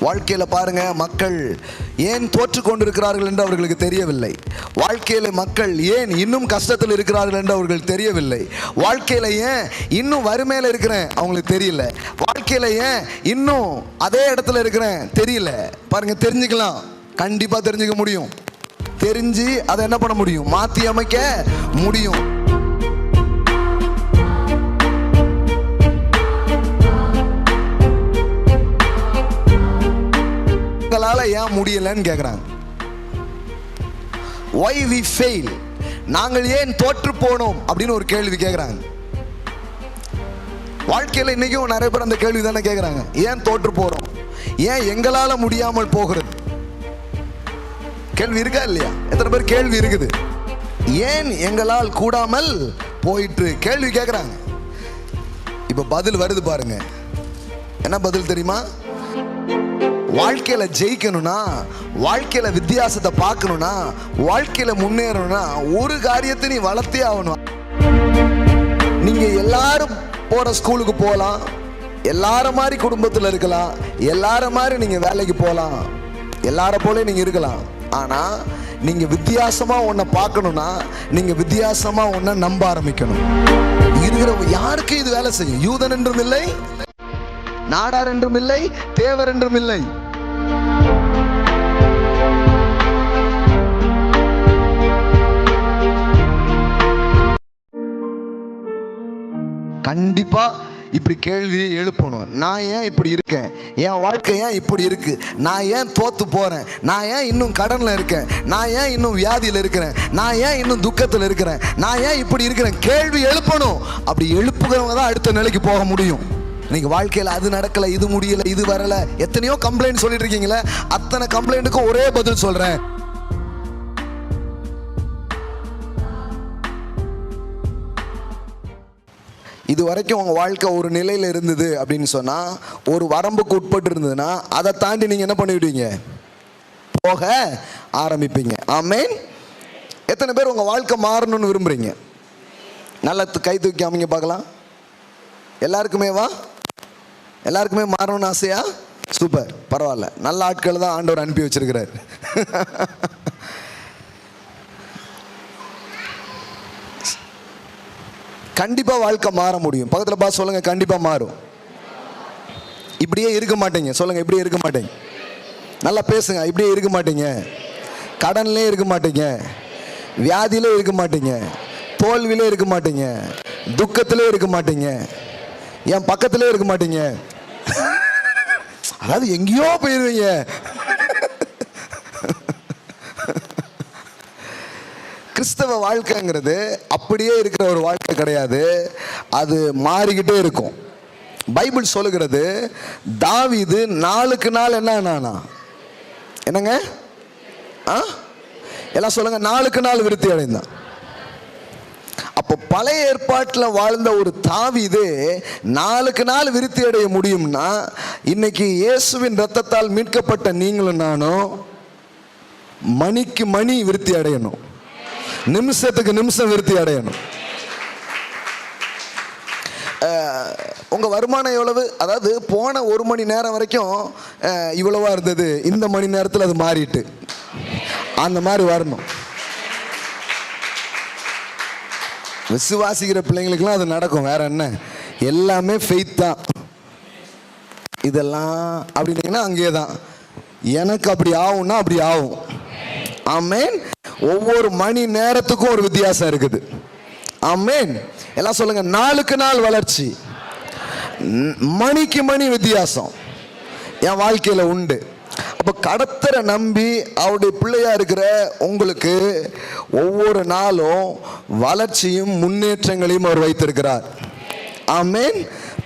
வாழ்க்கையில் பாருங்க, மக்கள் ஏன் தோற்று கொண்டிருக்கிறார்கள் என்று அவர்களுக்கு தெரியவில்லை. வாழ்க்கையில் மக்கள் ஏன் இன்னும் கஷ்டத்தில் இருக்கிறார்கள் என்று அவர்களுக்கு தெரியவில்லை. வாழ்க்கையில் ஏன் இன்னும் வறுமையில் இருக்கிறேன் அவங்களுக்கு தெரியல. வாழ்க்கையில் ஏன் இன்னும் அதே இடத்துல இருக்கிறேன் தெரியல. பாருங்க, தெரிஞ்சுக்கலாம், கண்டிப்பாக தெரிஞ்சுக்க முடியும். தெரிஞ்சு அதை என்ன பண்ண முடியும்? மாற்றி அமைக்க முடியும். ஏன் முடியலன்னு கேட்குறாங்க. Why we fail? நாங்கள் ஏன் தோற்று போனோம் அப்படின்னு ஒரு கேள்வி கேட்குறாங்க. வாழ்க்கையில் இன்னைக்கும் நிறைய பேர் அந்த கேள்வி தானே கேட்குறாங்க. ஏன் தோற்று போறோம்? ஏன் எங்களால முடியாமல் போகிறது? கேள்வி இருக்கா இல்லையா? எத்தனை பேர் கேள்வி இருக்குது? ஏன் எங்களால் கூடாமல் போயிட்டு கேள்வி கேட்குறாங்க. இப்போ பதில் வருது பாருங்க. என்ன பதில் தெரியுமா? வாழ்க்கையில ஜெயிக்கணும்னா, வாழ்க்கையில வித்தியாசத்தை பார்க்கணும்னா, வாழ்க்கையில முன்னேறணும்னா ஒரு காரியத்தை நீ வளர்த்தே ஆகணும். நீங்க எல்லாரும் போற ஸ்கூலுக்கு போகலாம், எல்லார மாதிரி குடும்பத்தில் இருக்கலாம், எல்லார மாதிரி நீங்க வேலைக்கு போகலாம், எல்லார போல நீங்க இருக்கலாம். ஆனா நீங்க வித்தியாசமா ஒன்ன பார்க்கணும்னா, நீங்க வித்தியாசமா ஒன்ன நம்ப ஆரம்பிக்கணும். இருக்கிற யாருக்கு இது வேலை செய்யும்? யூதன் என்றும் இல்லை, நாடார் என்றும் இல்லை, தேவர் என்றும் இல்லை. கண்டிப்பா இப்படி கேள்வியை எழுப்பணும். நான் ஏன் இப்படி இருக்கேன்? என் வாழ்க்கை ஏன் இப்படி இருக்கு? நான் ஏன் தோத்து போறேன்? நான் ஏன் இன்னும் கடன்ல இருக்கேன்? நான் ஏன் இன்னும் வியாதியில் இருக்கிறேன்? நான் ஏன் இன்னும் துக்கத்தில் இருக்கிறேன்? நான் ஏன் இப்படி இருக்கிறேன்? கேள்வி எழுப்பணும். அப்படி எழுப்புகிறவங்க தான் அடுத்த நிலைக்கு போக முடியும். நீங்க வாழ்க்கையில் அது நடக்கல, இது முடியல, இது வரல, எத்தனையோ கம்ப்ளைண்ட் சொல்லிட்டு இருக்கீங்களே, அத்தனை கம்ப்ளைண்ட்டுக்கும் ஒரே பதில் சொல்றேன். இது வரைக்கும் உங்க வாழ்க்கை ஒரு நிலையில இருந்தது அப்படின்னு சொன்னா, ஒரு வரம்புக்கு உட்பட்டு இருந்ததுன்னா, அதை தாண்டி நீங்க என்ன பண்ணிவிடுவீங்க? போக ஆரம்பிப்பீங்க. ஆமென். எத்தனை பேர் உங்க வாழ்க்கை மாறணும்னு விரும்புறீங்க? நல்லா கை தூக்கி அமைங்க பார்க்கலாம். எல்லாருக்குமே வா, எல்லாருக்குமே மாறணும்னு ஆசையா? சூப்பர், பரவாயில்ல. நல்ல ஆட்கள் தான் ஆண்டவர் அனுப்பி வச்சிருக்கிறார். கண்டிப்பா வாழ்க்கை மாற முடியும். பக்கத்துல பார்த்து சொல்லுங்க, கண்டிப்பா மாறும். இப்படியே இருக்க மாட்டீங்க. சொல்லுங்க, இப்படியே இருக்க மாட்டீங்க. நல்லா பேசுங்க. இப்படியே இருக்க மாட்டீங்க. கடன்லயே இருக்க மாட்டீங்க, வியாதியிலே இருக்க மாட்டீங்க, தோல்வியிலே இருக்க மாட்டீங்க, துக்கத்திலே இருக்க மாட்டீங்க, என் பக்கத்திலே இருக்க மாட்டீங்க. அதாவது எங்கேயோ போயிருவீங்க. கிறிஸ்தவ வாழ்க்கைங்கிறது அப்படியே இருக்கிற ஒரு வாழ்க்கை கிடையாது. அது மாறிக்கிட்டே இருக்கும். பைபிள் சொல்லுகிறது, தாவீது நாளுக்கு நாள் என்னங்க எல்லாம் சொல்லுங்க, நாளுக்கு நாள் விருத்தி அடைந்தான். அப்போ பழைய ஏற்பாட்டில் வாழ்ந்த ஒரு தாவீது நாளுக்கு நாள் விருத்தி அடைய முடியும்னா, இன்னைக்கு இயேசுவின் இரத்தத்தால் மீட்கப்பட்ட நீங்களும் நானும் மணிக்கு மணி விருத்தி அடையணும், நிமிஷத்துக்கு நிமிஷம் விருத்தி அடையணும். உங்க வருமானம் எவ்வளவு? அதாவது போன ஒரு மணி நேரம் வரைக்கும் இவ்வளவா இருந்தது, இந்த மணி நேரத்தில் அது மாறிட்டு, அந்த மாதிரி வரணும். விசுவாசிக்கிற பிள்ளைங்களுக்குலாம் அது நடக்கும். வேற என்ன, எல்லாமே ஃபெய்த் தான். இதெல்லாம் அப்படின்னீங்கன்னா அங்கே தான். எனக்கு அப்படி ஆகும்னா அப்படி ஆகும். ஆமென். ஒவ்வொரு மணி நேரத்துக்கும் ஒரு வித்தியாசம் இருக்குது. ஆமென். எல்லாம் சொல்லுங்க, நாளுக்கு நாள் வளர்ச்சி, மணிக்கு மணி வித்தியாசம் என் வாழ்க்கையில் உண்டு. அப்போ கடத்தரை நம்பி அவருடைய பிள்ளையா இருக்கிற உங்களுக்கு ஒவ்வொரு நாளும் வளர்ச்சியும் முன்னேற்றங்களையும் அவர் வைத்திருக்கிறார். ஆமென்.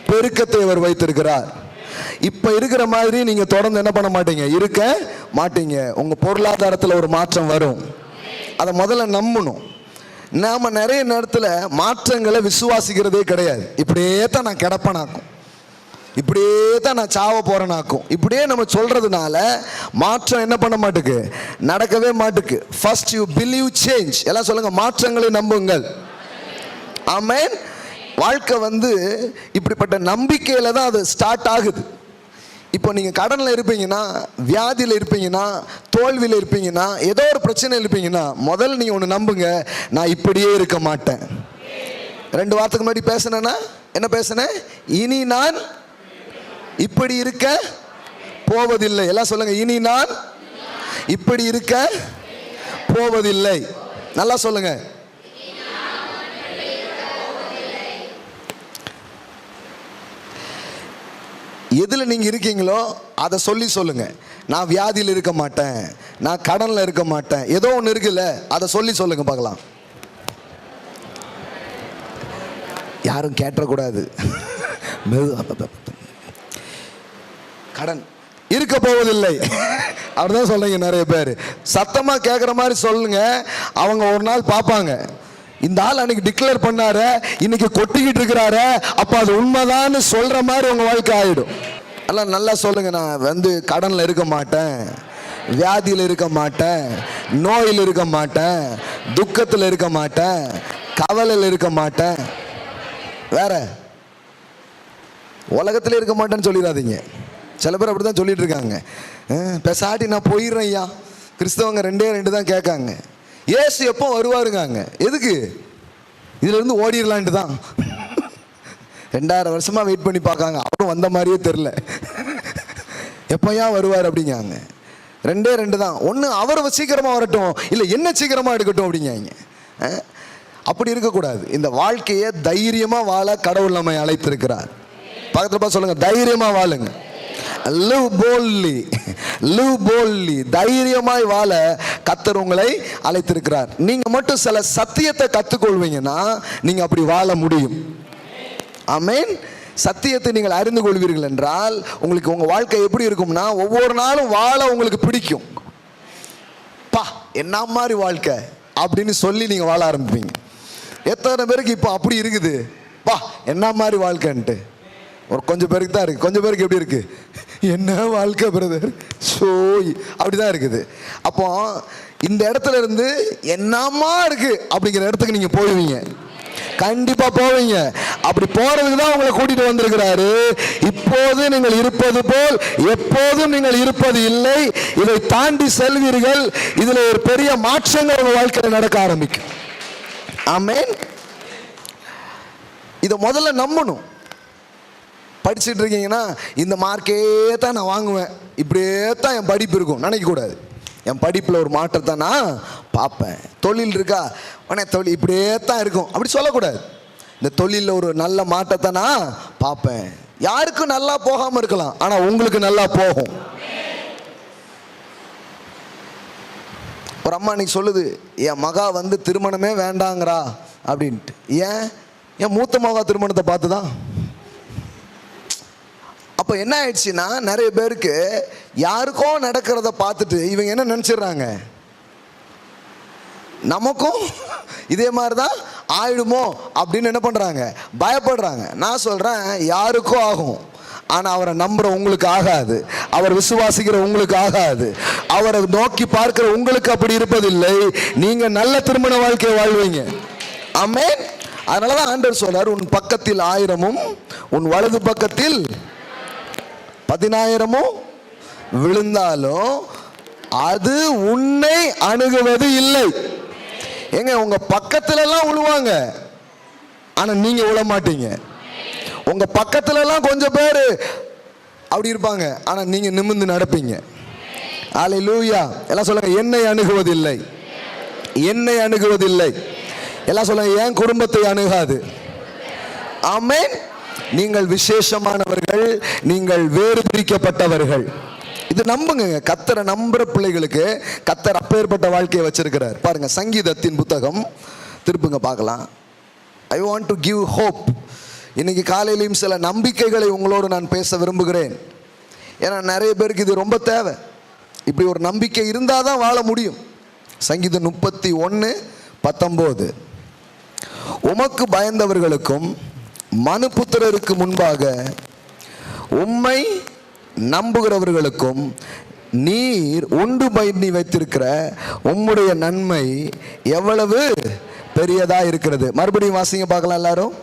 பெருக்கத்தை அவர் வைத்திருக்கிறார். இப்ப இருக்கிற மாதிரி நீங்க தொடர்ந்து என்ன பண்ண மாட்டீங்க, இருக்க மாட்டீங்க. உங்க பொருளாதாரத்தில் ஒரு மாற்றம் வரும். அதை முதல்ல நம்பணும். நாம நிறைய நேரத்தில் மாற்றங்களை விசுவாசிக்கிறதே கிடையாது. இப்படியே தான் நான் கிடப்பனாக்கும், இப்படியே தான் நான் சாவ போறேனாக்கும், இப்படியே நம்ம சொல்றதுனால மாற்றம் என்ன பண்ண மாட்டுக்கு, நடக்கவே மாட்டுக்கு. First you believe change. எல்லாம் சொல்லுங்க, மாற்றங்களை நம்புங்கள். ஆமென். வாழ்க்கை இப்படிப்பட்ட நம்பிக்கையில தான் அது ஸ்டார்ட் ஆகுது. இப்போ நீங்கள் கடனில் இருப்பீங்கன்னா, வியாதியில் இருப்பீங்கன்னா, தோல்வியில் இருப்பீங்கன்னா, ஏதோ ஒரு பிரச்சனை இருப்பீங்கன்னா, முதல்ல நீங்கள் ஒன்று நம்புங்க, நான் இப்படியே இருக்க மாட்டேன். 2 வாரத்துக்கு முன்னாடி பேசினேன்னா என்ன பேசினேன்? இனி நான் இப்படி இருக்க போவதில்லை. எல்லாம் சொல்லுங்க, இனி நான் இப்படி இருக்க போவதில்லை. நல்லா சொல்லுங்க. எதில் நீங்கள் இருக்கீங்களோ அதை சொல்லுங்க. நான் வியாதியில் இருக்க மாட்டேன், நான் கடனில் இருக்க மாட்டேன், ஏதோ ஒன்று இருக்குல்ல, அதை சொல்லுங்க பார்க்கலாம். யாரும் கேட்டக்கூடாது. கடன் இருக்க போவதில்லை அப்படிதான் சொல்றீங்க நிறைய பேர். சத்தமாக கேட்குற மாதிரி சொல்லுங்க. அவங்க ஒரு நாள் பார்ப்பாங்க, இந்த ஆள் அன்னைக்கு டிக்ளேர் பண்ணாரு, இன்னைக்கு கொட்டிக்கிட்டு இருக்கிறாரு, அப்ப அது உண்மைதான்னு சொல்ற மாதிரி உங்க வாழ்க்கை ஆயிடும். எல்லாம் நல்லா சொல்லுங்க, நான் கடன்ல இருக்க மாட்டேன், வியாதியில் இருக்க மாட்டேன், நோயில் இருக்க மாட்டேன், துக்கத்தில் இருக்க மாட்டேன், கவலையில் இருக்க மாட்டேன், வேற உலகத்தில் இருக்க மாட்டேன்னு சொல்லிடாதீங்க. சில பேர் அப்படிதான் சொல்லிட்டு இருக்காங்க. பேசாட்டி நான் போயிடுறேன் ஐயா. கிறிஸ்தவங்க 2 தான் கேட்காங்க. ஏசு எப்போ வருவாருங்க? எதுக்கு? இதுல இருந்து ஓடிடலான்ட்டு தான். 2000 வருஷமா வெயிட் பண்ணி பார்க்காங்க, அவரும் வந்த மாதிரியே தெரில. எப்போயா வருவார் அப்படிங்காங்க. 2 தான். ஒன்று அவர் சீக்கிரமா வரட்டும், இல்லை என்ன சீக்கிரமா எடுக்கட்டும் அப்படிங்காங்க. அப்படி இருக்கக்கூடாது. இந்த வாழ்க்கையை தைரியமா வாழ கடவுள் நம்மை அழைத்திருக்கிறார். பக்கத்தில் பார்த்து சொல்லுங்க, தைரியமா வாழுங்க. live boldly, தைரியமாய் வாழ கர்த்தர் உங்களை அழைத்திருக்கிறார். நீங்க மட்டும் சில சத்தியத்தை கற்றுக்கொள்வீங்கன்னா நீங்க அப்படி வாழ முடியும். ஆமென். சத்தியத்தை நீங்கள் அறிந்து கொள்வீர்கள் என்றால் உங்களுக்கு உங்க வாழ்க்கை எப்படி இருக்கும்னா, ஒவ்வொரு நாளும் வாழ உங்களுக்கு பிடிக்கும். பா என்ன மாதிரி வாழ்க்கை அப்படின்னு சொல்லி நீங்க வாழ ஆரம்பிப்பீங்க. எத்தனை பேருக்கு இப்போ அப்படி இருக்குது? பா என்ன மாதிரி வாழ்க்கைன்ட்டு. ஒரு கொஞ்சம் பேருக்கு தான் இருக்கு. கொஞ்சம் பேருக்கு எப்படி இருக்கு? என்ன வாழ்க்கை பிரதர், சோய் அப்படிதான் இருக்குது. அப்போ இந்த இடத்துல இருந்து என்னமா இருக்கு அப்படிங்கிற இடத்துக்கு நீங்க போடுவீங்க, கண்டிப்பா போவீங்க. அப்படி போறதுக்கு தான் உங்களை கூட்டிட்டு வந்திருக்கிறாரு. இப்போது நீங்கள் இருப்பது போல் எப்போதும் நீங்கள் இருப்பது இல்லை, இதை தாண்டி செல்வீர்கள். இதுல ஒரு பெரிய மாற்றங்கள் உங்க வாழ்க்கையில் நடக்க ஆரம்பிக்கும். ஆமென். இதை முதல்ல நம்பணும். படிச்சுட்டு இருக்கீங்கன்னா இந்த மார்க்கே தான் நான் வாங்குவேன், இப்படியே தான் என் படிப்பு இருக்கும் நினைக்கக்கூடாது. என் படிப்பில் ஒரு மாற்றத்தை நான் பார்ப்பேன். தொழில் இருக்கா, உடனே தொழில் இப்படியே தான் இருக்கும் அப்படி சொல்லக்கூடாது. இந்த தொழிலில் ஒரு நல்ல மாற்றத்தை நான் பார்ப்பேன். யாருக்கும் நல்லா போகாமல் இருக்கலாம், ஆனால் உங்களுக்கு நல்லா போகும். ஒரு அம்மா இன்னைக்கு சொல்லுது, என் மகா திருமணமே வேண்டாங்கிறா அப்படின்ட்டு. ஏன் மூத்த மகா திருமணத்தை பார்த்து தான். அப்போ என்ன ஆயிடுச்சுன்னா, நிறைய பேருக்கு யாருக்கோ நடக்கிறத பார்த்துட்டு இவங்க என்ன நினச்சிடுறாங்க, நமக்கும் இதே மாதிரி தான் ஆயிடுமோ அப்படின்னு என்ன பண்ணுறாங்க, பயப்படுறாங்க. நான் சொல்கிறேன், யாருக்கோ ஆகும், ஆனால் அவரை நம்புற உங்களுக்கு ஆகாது, அவர் விசுவாசிக்கிற உங்களுக்கு ஆகாது, அவரை நோக்கி பார்க்கிற உங்களுக்கு அப்படி இருப்பதில்லை. நீங்கள் நல்ல திருமண வாழ்க்கையை வாழ்வீங்க. ஆமென். அதனாலதான் ஆண்டவர் சொல்றார், உன் பக்கத்தில் 1000 உன் வலது பக்கத்தில் 10,000 விழுந்தாலும் அது உன்னை அணுகுவது இல்லை. எங்க உங்க பக்கத்துல எல்லாம் விழுவாங்க, ஆனா நீங்க விழ மாட்டீங்க. உங்க பக்கத்துல எல்லாம் கொஞ்சம் பேர் அப்படி இருப்பாங்க, ஆனா நீங்க நிமிர்ந்து நடப்பீங்க. அல்லேலூயா. எல்லாம் சொல்லுங்க, என்னை அணுகுவதில்லை, என்னை அணுகுவதில்லை. எல்லாம் சொல்லுங்க, என் குடும்பத்தை அணுகாது. ஆமென். நீங்கள் விசேஷமானவர்கள், நீங்கள் வேறு பிரிக்கப்பட்டவர்கள். இது நம்புங்க. கர்த்தரை நம்புற பிள்ளைகளுக்கு கர்த்தர் அப்பேற்பட்ட வாழ்க்கையை வச்சிருக்கிறார். பாருங்க, சங்கீதத்தின் புத்தகம் திருப்புங்க பார்க்கலாம். I want to give hope. இன்னைக்கு காலையிலையும் சில நம்பிக்கைகளை உங்களோடு நான் பேச விரும்புகிறேன். ஏன்னா நிறைய பேருக்கு இது ரொம்ப தேவை. இப்படி ஒரு நம்பிக்கை இருந்தால் தான் வாழ முடியும். சங்கீதம் 31:19. உமக்கு பயந்தவர்களுக்கும் மனுபுத்திரருக்கு முன்பாக உம்மை நம்புகிறவர்களுக்கும் நீர் உண்டு பண்ணி வைத்திருக்கிற உம்முடைய நன்மை எவ்வளவு பெரியதா இருக்கிறது. மறுபடியும் வாசிங்க பார்க்கலாம் எல்லாரும்.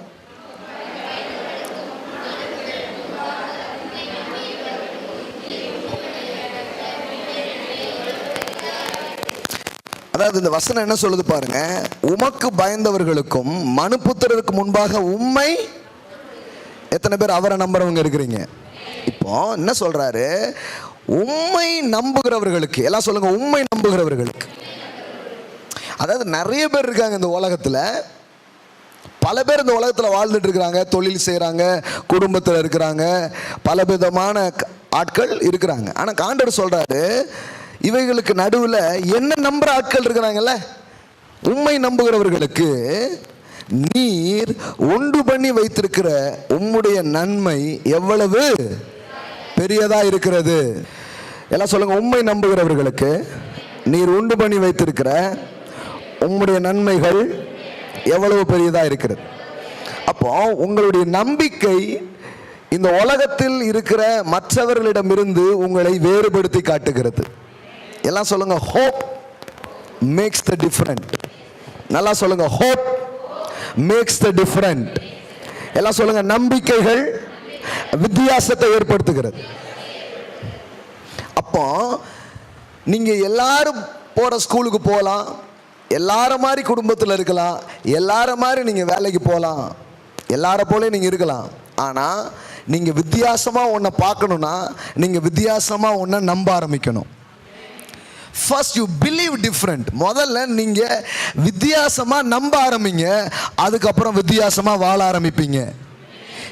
அதாவது இந்த வசனம் என்ன சொல்லுது பாருங்க, உமக்கு பயந்தவர்களுக்கும் மனுபுத்திரருக்கு முன்பாக உம்மை. எத்தனை பேர் அவரை நம்புறவங்க இருக்கிறீங்க? இப்போ என்ன சொல்றாரு, உம்மை நம்புகிறவர்களுக்கு. எல்லாம் சொல்லுங்க, உம்மை நம்புகிறவர்களுக்கு. அதாவது நிறைய பேர் இருக்காங்க இந்த உலகத்துல, பல பேர் இந்த உலகத்தில் வாழ்ந்துட்டு இருக்கிறாங்க, தொழில் செய்கிறாங்க, குடும்பத்தில் இருக்கிறாங்க, பல விதமான ஆட்கள் இருக்கிறாங்க. ஆனால் ஆண்டவர் சொல்றாரு, இவைகளுக்கு நடுவில் என்ன நம்புற ஆட்கள் இருக்கிறாங்கல்ல, உம்மை நம்புகிறவர்களுக்கு நீர் உண்டு பண்ணி வைத்திருக்கிற உம்முடைய நன்மை எவ்வளவு பெரியதா இருக்கிறது. எல்லாம் சொல்லுங்க, உம்மை நம்புகிறவர்களுக்கு நீர் உண்டு பண்ணி வைத்திருக்கிற உம்முடைய நன்மைகள் எவ்வளவு பெரியதா இருக்கிறது. அப்போ உங்களுடைய நம்பிக்கை இந்த உலகத்தில் இருக்கிற மற்றவர்களிடமிருந்து உங்களை வேறுபடுத்தி காட்டுகிறது. எல்லாம் சொல்லுங்க, hope makes the different. நல்லா சொல்லுங்க, hope makes the different. எல்லாம் சொல்லுங்க, நம்பிக்கைகள் வித்தியாசத்தை ஏற்படுத்துகிறது. அப்போ நீங்க எல்லாரும் போற ஸ்கூலுக்கு போகலாம், எல்லாரும் மாதிரி குடும்பத்தில் இருக்கலாம், எல்லாரும் மாதிரி நீங்க வேலைக்கு போகலாம், எல்லார போல நீங்க இருக்கலாம். ஆனா நீங்க வித்தியாசமா ஒன்றை பார்க்கணும்னா நீங்க வித்தியாசமா ஒன்றை நம்ப ஆரம்பிக்கணும். First you believe different. முதல்ல நீங்க வித்தியாசமா நம்ப ஆரம்பிங்க, அதுக்கப்புறம் வித்தியாசமா வாழ ஆரம்பிப்பீங்க.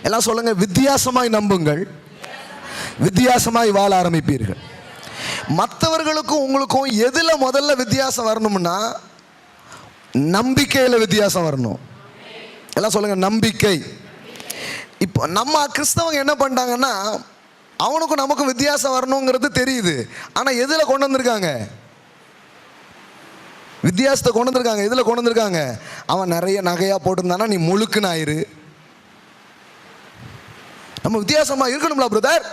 எல்லாம் சொல்லுங்க, வித்தியாசமாய் நம்புங்கள், வித்தியாசமாய் வாழ ஆரம்பிப்பீர்கள். மற்றவர்களுக்கும் உங்களுக்கும் எதுல முதல்ல வித்தியாசம் வரணும்னா நம்பிக்கையில வித்தியாசம் வரணும். எல்லாம் சொல்லுங்க, நம்பிக்கை. இப்போ நம்ம கிறிஸ்தவங்க என்ன பண்ணிட்டாங்கன்னா, அவனுக்கும் நமக்கும் வித்தியாசம் வரணுங்கிறது தெரியுது, ஆனா எதுல கொண்டு வந்திருக்காங்க? வித்தியாசத்தை கொண்டு வந்திருக்காங்க. எதுல கொண்டு வந்திருக்காங்க? அவன் நிறைய நகையா போட்டிருந்தானா நீ முழுக்குன்னு ஆயிரு. நம்ம வித்தியாசமா இருக்கணும்ல பிரதர்.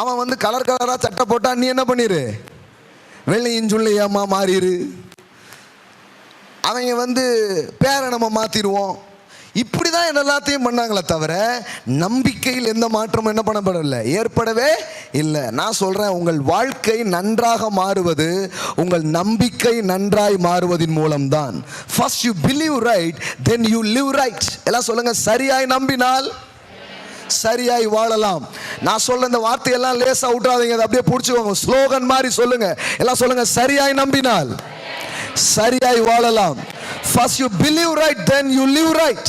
அவன் வந்து கலர் கலரா சட்டை போட்டா நீ என்ன பண்ணிரு, வெள்ளையும் சொல்லியாமா மாறிடு. அவங்க வந்து பேரை நம்ம மாத்திடுவோம். இப்படிதான் எல்லாத்தையும் பண்ணாங்களே தவிர நம்பிக்கையில் எந்த மாற்றமும் என்ன பண்ணப்படவில்லை, ஏற்படவே இல்லை. நான் சொல்றேன், உங்கள் வாழ்க்கை நன்றாக மாறுவது உங்கள் நம்பிக்கை நன்றாய் மாறுவதின் மூலம்தான். First you believe right, then you live right. எல்லாம் சொல்லுங்க, சரியாய் நம்பினால் சரியாய் வாழலாம். நான் சொல்ல இந்த வார்த்தையெல்லாம் லேசா விட்டுறாதீங்க, அதை அப்படியே பிடிச்சுக்கோங்க, ஸ்லோகன் மாதிரி சொல்லுங்க. எல்லாம் சொல்லுங்க, சரியாய் நம்பினால் சரியாய் வாழலாம். First you believe right, then you live right.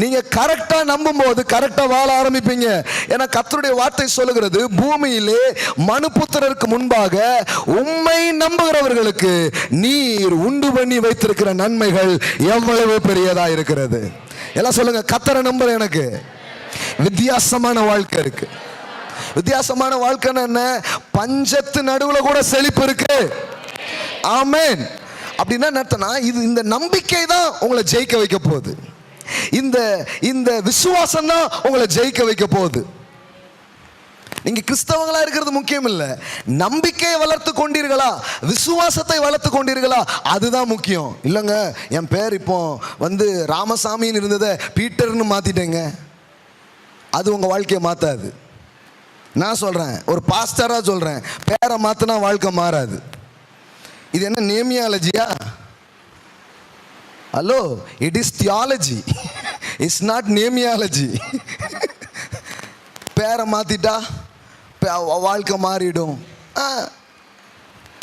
நீங்க கரெக்டா நம்பும்போது கரெக்டா வாழ ஆரம்பிப்பீங்க. ஏன்னா கர்த்தருடைய வார்த்தை சொல்லுகிறது, பூமியிலே மனுபுத்திரருக்கு முன்பாக உம்மை நம்புகிறவர்களுக்கு நீர் உண்டு பண்ணி வைத்திருக்கிற நன்மைகள் எவ்வளவு பெரியதா இருக்கிறது. எல்லாம் சொல்லுங்க, கர்த்தரை நம்புற எனக்கு வித்தியாசமான வாழ்க்கை இருக்கு. வித்தியாசமான வாழ்க்கைன்னா என்ன? பஞ்சத்து நடுவுல கூட செழிப்பு இருக்கு. ஆமென். அப்படின்னா என்னன்னா, இது இந்த நம்பிக்கை தான் உங்களை ஜெயிக்க வைக்க போகுது. இந்த விசுவாசம் தான் உங்களை ஜெயிக்க வைக்க போகுது. நீங்க கிறிஸ்தவங்களா இருக்கிறது முக்கியம் இல்லை, நம்பிக்கையை வளர்த்து கொண்டீர்களா, விசுவாசத்தை வளர்த்து கொண்டீர்களா, அதுதான் முக்கியம். இல்லைங்க, என் பேர் இப்போ வந்து ராமசாமின்னு இருந்ததை பீட்டர்னு மாத்திட்டேங்க, அது உங்க வாழ்க்கையை மாத்தாது. நான் சொல்றேன், ஒரு பாஸ்டரா சொல்றேன், பேரை மாத்தினா வாழ்க்கை மாறாது. இது என்ன நேமியாலஜியா? Hello, it is theology, it's not nameology. பேரை மாத்திட்டா வாழ்க்கை மாறிடும்.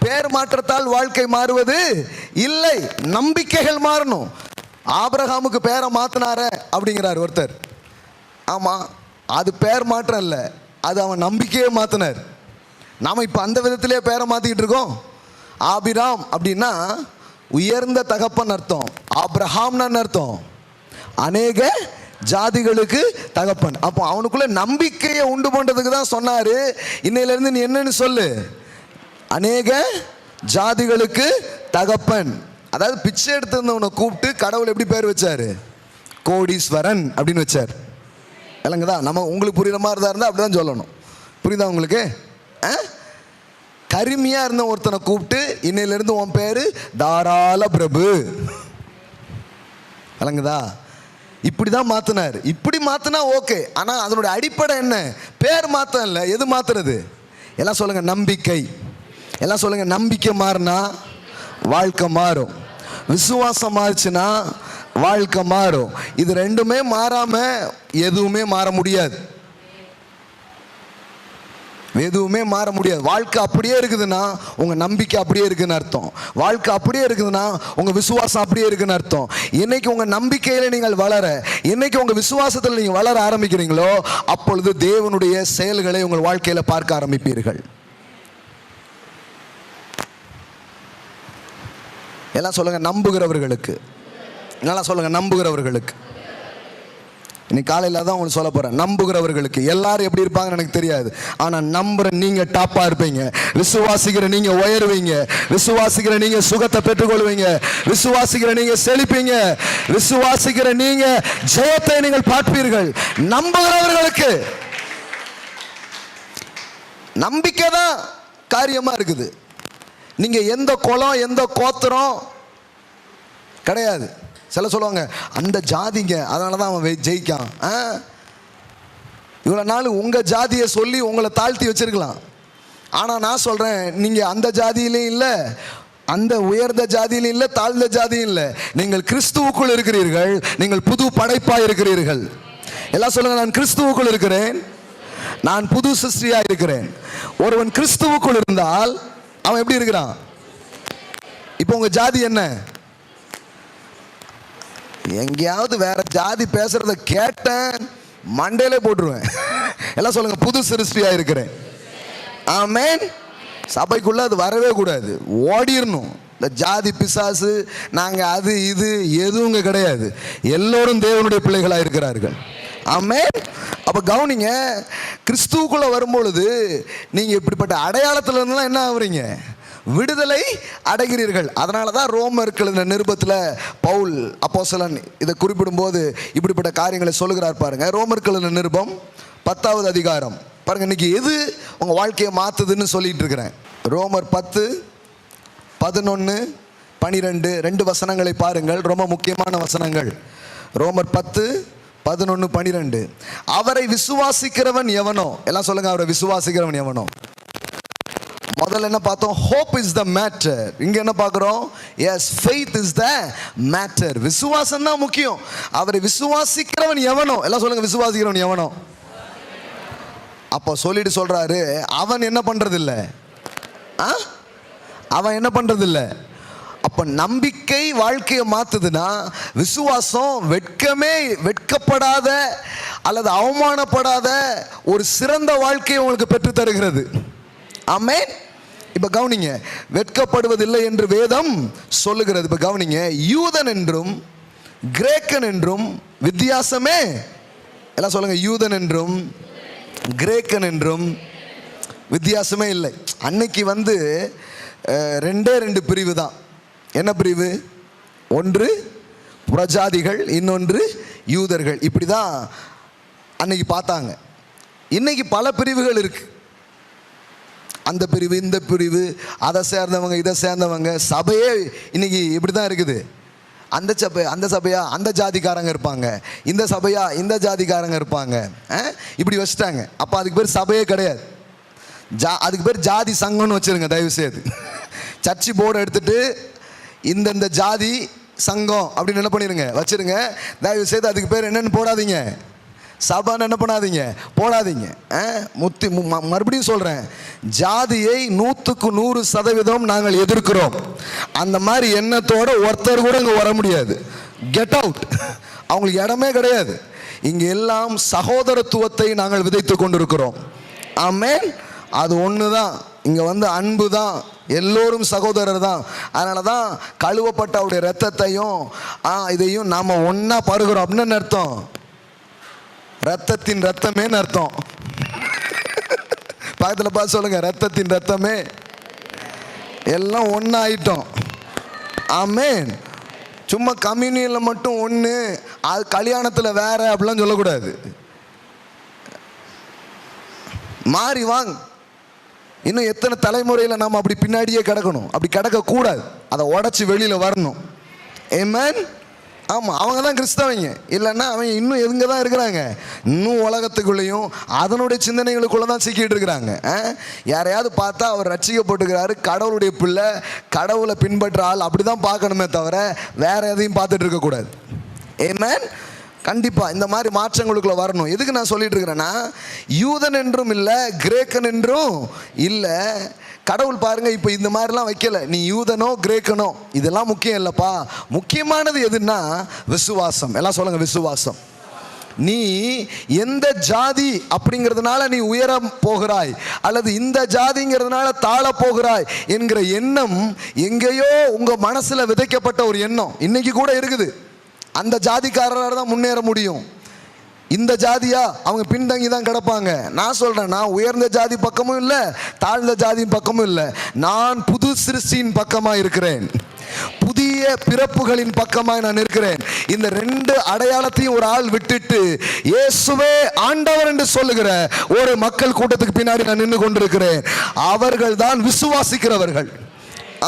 பேர் மாற்றத்தால் வாழ்க்கை மாறுவது இல்லை, நம்பிக்கைகள் மாறணும். ஆபிரகாமுக்கு பேரை மாத்தினார அப்படிங்கிறார் ஒருத்தர். ஆமா, அது பேர் மாற்றம் இல்லை, அது அவன் நம்பிக்கையே மாத்தினார். நாம இப்ப அந்த விதத்திலே பேரை மாத்திக்கிட்டு இருக்கோம். ஆபிராம் அப்படின்னா உயர்ந்த தகப்பன் அர்த்தம், ஆபிரஹாம்னு அர்த்தம் அநேக ஜாதிகளுக்கு தகப்பன். அப்போ அவனுக்குள்ள நம்பிக்கையை உண்டு பண்றதுக்கு தான் சொன்னாரு, இன்னையில இருந்து நீ என்னன்னு சொல்லு, அநேக ஜாதிகளுக்கு தகப்பன். அதாவது பிச்சை எடுத்திருந்தவனை கூப்பிட்டு கடவுள் எப்படி பேர் வச்சாரு? கோடீஸ்வரன் அப்படின்னு வச்சார். இல்லைங்கதா? நம்ம உங்களுக்கு புரியுற மாதிரி தான் இருந்தால் அப்படிதான் சொல்லணும். புரியுதா உங்களுக்கு? கருமையா இருந்த ஒருத்தனை கூப்பிட்டு இன்னையிலிருந்து உன் பேரு தாராள பிரபு. விளங்குதா? இப்படிதான் மாத்தினார். இப்படி மாத்தினா ஓகே, ஆனா அதனுடைய அடிப்படை என்ன? பேர் மாத்த இல்லை. எது மாத்துறது? எல்லாம் சொல்லுங்க, நம்பிக்கை. எல்லாம் சொல்லுங்க, நம்பிக்கை மாறினா வாழ்க்கை மாறும். விசுவாசம் மாறுச்சுன்னா வாழ்க்கை மாறும். இது ரெண்டுமே மாறாம எதுவுமே மாற முடியாது. எதுவுமே மாற முடியாது. வாழ்க்கை அப்படியே இருக்குதுன்னா உங்க நம்பிக்கை அப்படியே இருக்குன்னு அர்த்தம். வாழ்க்கை அப்படியே இருக்குதுன்னா உங்க விசுவாசம் அப்படியே இருக்குன்னு அர்த்தம். இன்னைக்கு உங்க நம்பிக்கையில நீங்கள் வளர, இன்னைக்கு உங்க விசுவாசத்தில் நீங்க வளர ஆரம்பிக்கிறீங்களோ அப்பொழுது தேவனுடைய செயல்களை உங்கள் வாழ்க்கையில பார்க்க ஆரம்பிப்பீர்கள். எல்லாம் சொல்லுங்க, நம்புகிறவர்களுக்கு. நல்லா சொல்லுங்க, நம்புகிறவர்களுக்கு. இன்னைக்கு காலையில் தான் உங்களுக்கு சொல்ல போறேன். நம்புகிறவர்களுக்கு. எல்லாரும் எப்படி இருப்பாங்கன்னு எனக்கு தெரியாது, ஆனா நம்புற நீங்க டாப்பா இருப்பீங்க. விசுவாசிக்கிற நீங்க உயருவீங்க. விசுவாசிக்கிற நீங்க சுகத்தை பெற்றுக்கொள்வீங்க. விசுவாசிக்கிற நீங்க செழிப்பீங்க. விசுவாசிக்கிற நீங்க ஜெயத்தை நீங்கள் பார்ப்பீர்கள். நம்புகிறவர்களுக்கு நம்பிக்கை தான் காரியமா இருக்குது. நீங்க எந்த குலம் எந்த கோத்திரம் கிடையாது. சில சொல்லுவாங்க அந்த ஜாதிங்க அதனால தான் அவன் ஜெயிக்கான். இவ்வளோ நாள் உங்கள் ஜாதியை சொல்லி உங்களை தாழ்த்தி வச்சிருக்கலாம். ஆனால் நான் சொல்கிறேன், நீங்கள் அந்த ஜாதியிலையும் இல்லை, அந்த உயர்ந்த ஜாதியிலும் இல்லை, தாழ்ந்த ஜாதியும் இல்லை. நீங்கள் கிறிஸ்துவுக்குள் இருக்கிறீர்கள். நீங்கள் புது படைப்பாக இருக்கிறீர்கள். எல்லாம் சொல்லுங்க, நான் கிறிஸ்துவுக்குள் இருக்கிறேன், நான் புது சிருஷ்டியாக இருக்கிறேன். ஒருவன் கிறிஸ்துவுக்குள் இருந்தால் அவன் எப்படி இருக்கிறான்? இப்போ உங்கள் ஜாதி என்ன? எங்கேயாவது வேற ஜாதி பேசுறத கேட்டேன் மண்டையிலே போட்டுருவேன். எல்லாம் சொல்லுங்க, புது சிருஷ்டியா இருக்கிறேன். ஆமென். சபைக்குள்ள அது வரவே கூடாது, ஓடிடணும். இந்த ஜாதி பிசாசு நாங்கள் அது இது எதுவும் கிடையாது. எல்லோரும் தேவனுடைய பிள்ளைகளாக இருக்கிறார்கள். ஆமென். அப்போ கவனிங்க, கிறிஸ்துவுக்குள்ள வரும்பொழுது நீங்கள் இப்படிப்பட்ட அடையாளத்துல இருந்தெல்லாம் என்ன ஆகுறீங்க? விடுதலை அடைகிறீர்கள். அதனால தான் ரோமர்கள் நிருபத்தில் பவுல் அப்போஸ்தலன் இதை குறிப்பிடும் போது இப்படிப்பட்ட காரியங்களை சொல்லுகிறார் பாருங்க. ரோமர்கள் நிருபம் 10வது அதிகாரம் பாருங்க. இன்னைக்கு எது உங்க வாழ்க்கையை மாத்துதுன்னு சொல்லிட்டு இருக்கிறேன். ரோமர் 10, 11, 12 2 வசனங்களை பாருங்கள். ரொம்ப முக்கியமான வசனங்கள். ரோமர் 10, 11, 12. அவரை விசுவாசிக்கிறவன் எவனோ, எல்லாம் சொல்லுங்க, அவரை விசுவாசிக்கிறவன் எவனோ. முதல்ல என்ன பார்த்தோம்? hope is the matter. இங்க என்ன பார்க்கிறோம்? yes, faith is the matter. விசுவாசம் தான் முக்கியம். அவரை விசுவாசிக்கிறவன் எவனோ, எல்லாம் சொல்லுங்க, விசுவாசிக்கிறவன் எவனோ. அப்போ சொல்லிட்டு சொல்றாரு, அவன் என்ன பண்றது இல்லை, அவன் என்ன பண்றது இல்லை. அப்ப நம்பிக்கை வாழ்க்கையை மாத்துதுன்னா விசுவாசம் வெட்கப்படாத அல்லது அவமானப்படாத ஒரு சிறந்த வாழ்க்கையை உங்களுக்கு பெற்று தருகிறது. ஆமென். இப்ப கவனிங்க, வெட்கப்படுவதில்லை என்று வேதம் சொல்லுகிறது. இப்ப கவனிங்க, யூதன் என்றும் கிரேக்கன் என்றும் வித்தியாசமே. எல்லாம் சொல்லுங்க, யூதன் என்றும் கிரேக்கன் என்றும் வித்தியாசமே இல்லை. அன்னைக்கு ரெண்டே 2 பிரிவு தான். என்ன பிரிவு? ஒன்று புறஜாதிகள், இன்னொன்று யூதர்கள். இப்படி தான் அன்னைக்கு பார்த்தாங்க. இன்னைக்கு பல பிரிவுகள் இருக்கு. அந்த பிரிவு, இந்த பிரிவு, அதை சேர்ந்தவங்க, இதை சேர்ந்தவங்க. சபையே இன்னைக்கு இப்படி தான் இருக்குது. அந்த சபையா அந்த ஜாதிக்காரங்க இருப்பாங்க, இந்த சபையா இந்த ஜாதிக்காரங்க இருப்பாங்க. இப்படி வச்சுட்டாங்க. அப்போ அதுக்கு பேர் சபையே கிடையாது. அதுக்கு பேர் ஜாதி சங்கம்னு வச்சிருங்க தயவு செய்து. சர்ச்சி போர்டு எடுத்துட்டு இந்த ஜாதி சங்கம் அப்படின்னு என்ன பண்ணிருங்க, வச்சிருங்க. தயவு செய்து அதுக்கு பேர் என்னன்னு போடாதீங்க, சபைன்னு என்ன பண்ணாதீங்க, போடாதீங்க. மறுபடியும் சொல்றேன், ஜாதியை 100க்கு 100% நாங்கள் எதிர்க்கிறோம். அந்த மாதிரி எண்ணத்தோட ஒருத்தர் கூட இங்க வர முடியாது. Get out. அவங்களுக்கு இடமே கிடையாது. இங்க எல்லாம் சகோதரத்துவத்தை நாங்கள் விதைத்து கொண்டிருக்கிறோம். ஆமென். அது ஒன்று தான். இங்கே அன்பு தான். எல்லோரும் சகோதரர் தான். அதனால தான் கழுவப்பட்ட அவருடைய ரத்தத்தையும் இதையும் நாம் ஒன்றா பருகிறோம் அப்படின்னு அர்த்தம். ரத்தத்தின் ரத்தமேன்னு அர்த்தம். பக்கத்தில் பார்த்து சொல்லுங்க, ரத்தத்தின் ரத்தமே. எல்லாம் ஒன்றா ஆயிட்டோம். ஆமென். சும்மா கம்யூனியனில் மட்டும் ஒன்று, அது கல்யாணத்தில் வேற அப்படிலாம் சொல்லக்கூடாது. மாறி வாங்க. இன்னும் எத்தனை தலைமுறையில் நாம் அப்படி பின்னாடியே கிடக்கணும். அப்படி கிடக்கக்கூடாது. அதை உடச்சி வெளியில் வரணும். ஆமென். ஆமாம், அவங்க தான் கிறிஸ்தவங்க. இல்லைன்னா அவங்க இன்னும் எதுங்க தான் இருக்கிறாங்க, இன்னும் உலகத்துக்குள்ளேயும் அதனுடைய சிந்தனைகளுக்குள்ளே தான் சிக்கிட்டு இருக்கிறாங்க. யாரையாவது பார்த்தா அவர் ரட்சிக்கப்பட்டுக்கிறாரு, கடவுளுடைய பிள்ளை, கடவுளை பின்பற்ற ஆள் அப்படிதான் பார்க்கணுமே தவிர வேற எதையும் பார்த்துட்டு இருக்கக்கூடாது. ஆமென். கண்டிப்பா இந்த மாதிரி மாற்றங்களுக்குள்ள வரணும். எதுக்கு நான் சொல்லிட்டு இருக்கிறேன்னா, யூதன் என்றும் இல்லை, கிரேக்கன் என்றும் இல்லை. கடவுள் பாருங்க இப்போ இந்த மாதிரிலாம் வைக்கல. நீ யூதனோ கிரேக்கனோ இதெல்லாம் முக்கியம் இல்லைப்பா. முக்கியமானது எதுன்னா விசுவாசம். எல்லாம் சொல்லுங்க, விசுவாசம். நீ எந்த ஜாதி அப்படிங்கிறதுனால நீ உயர போகிறாய் அல்லது இந்த ஜாதிங்கிறதுனால தாழ போகிறாய் என்கிற எண்ணம் எங்கேயோ உங்க மனசுல விதைக்கப்பட்ட ஒரு எண்ணம் இன்னைக்கு கூட இருக்குது. அந்த ஜாதிக்காரராக தான் முன்னேற முடியும். இந்த ஜாதியா அவங்க பின்தங்கி தான் கிடப்பாங்க. நான் சொல்றேன், நான் உயர்ந்த ஜாதி பக்கமும் இல்லை, தாழ்ந்த ஜாதி பக்கமும் இல்லை. நான் புது சிருஷ்டியின் பக்கமாக இருக்கிறேன், புதிய பிறப்புகளின் பக்கமாய் நான் இருக்கிறேன். இந்த ரெண்டு அடையாளத்தையும் ஒரு ஆள் விட்டுட்டு இயேசுவே ஆண்டவர் என்று சொல்லுகிற ஒரு மக்கள் கூட்டத்துக்கு பின்னாடி நான் நின்று கொண்டிருக்கிறேன். அவர்கள் தான் விசுவாசிக்கிறவர்கள்.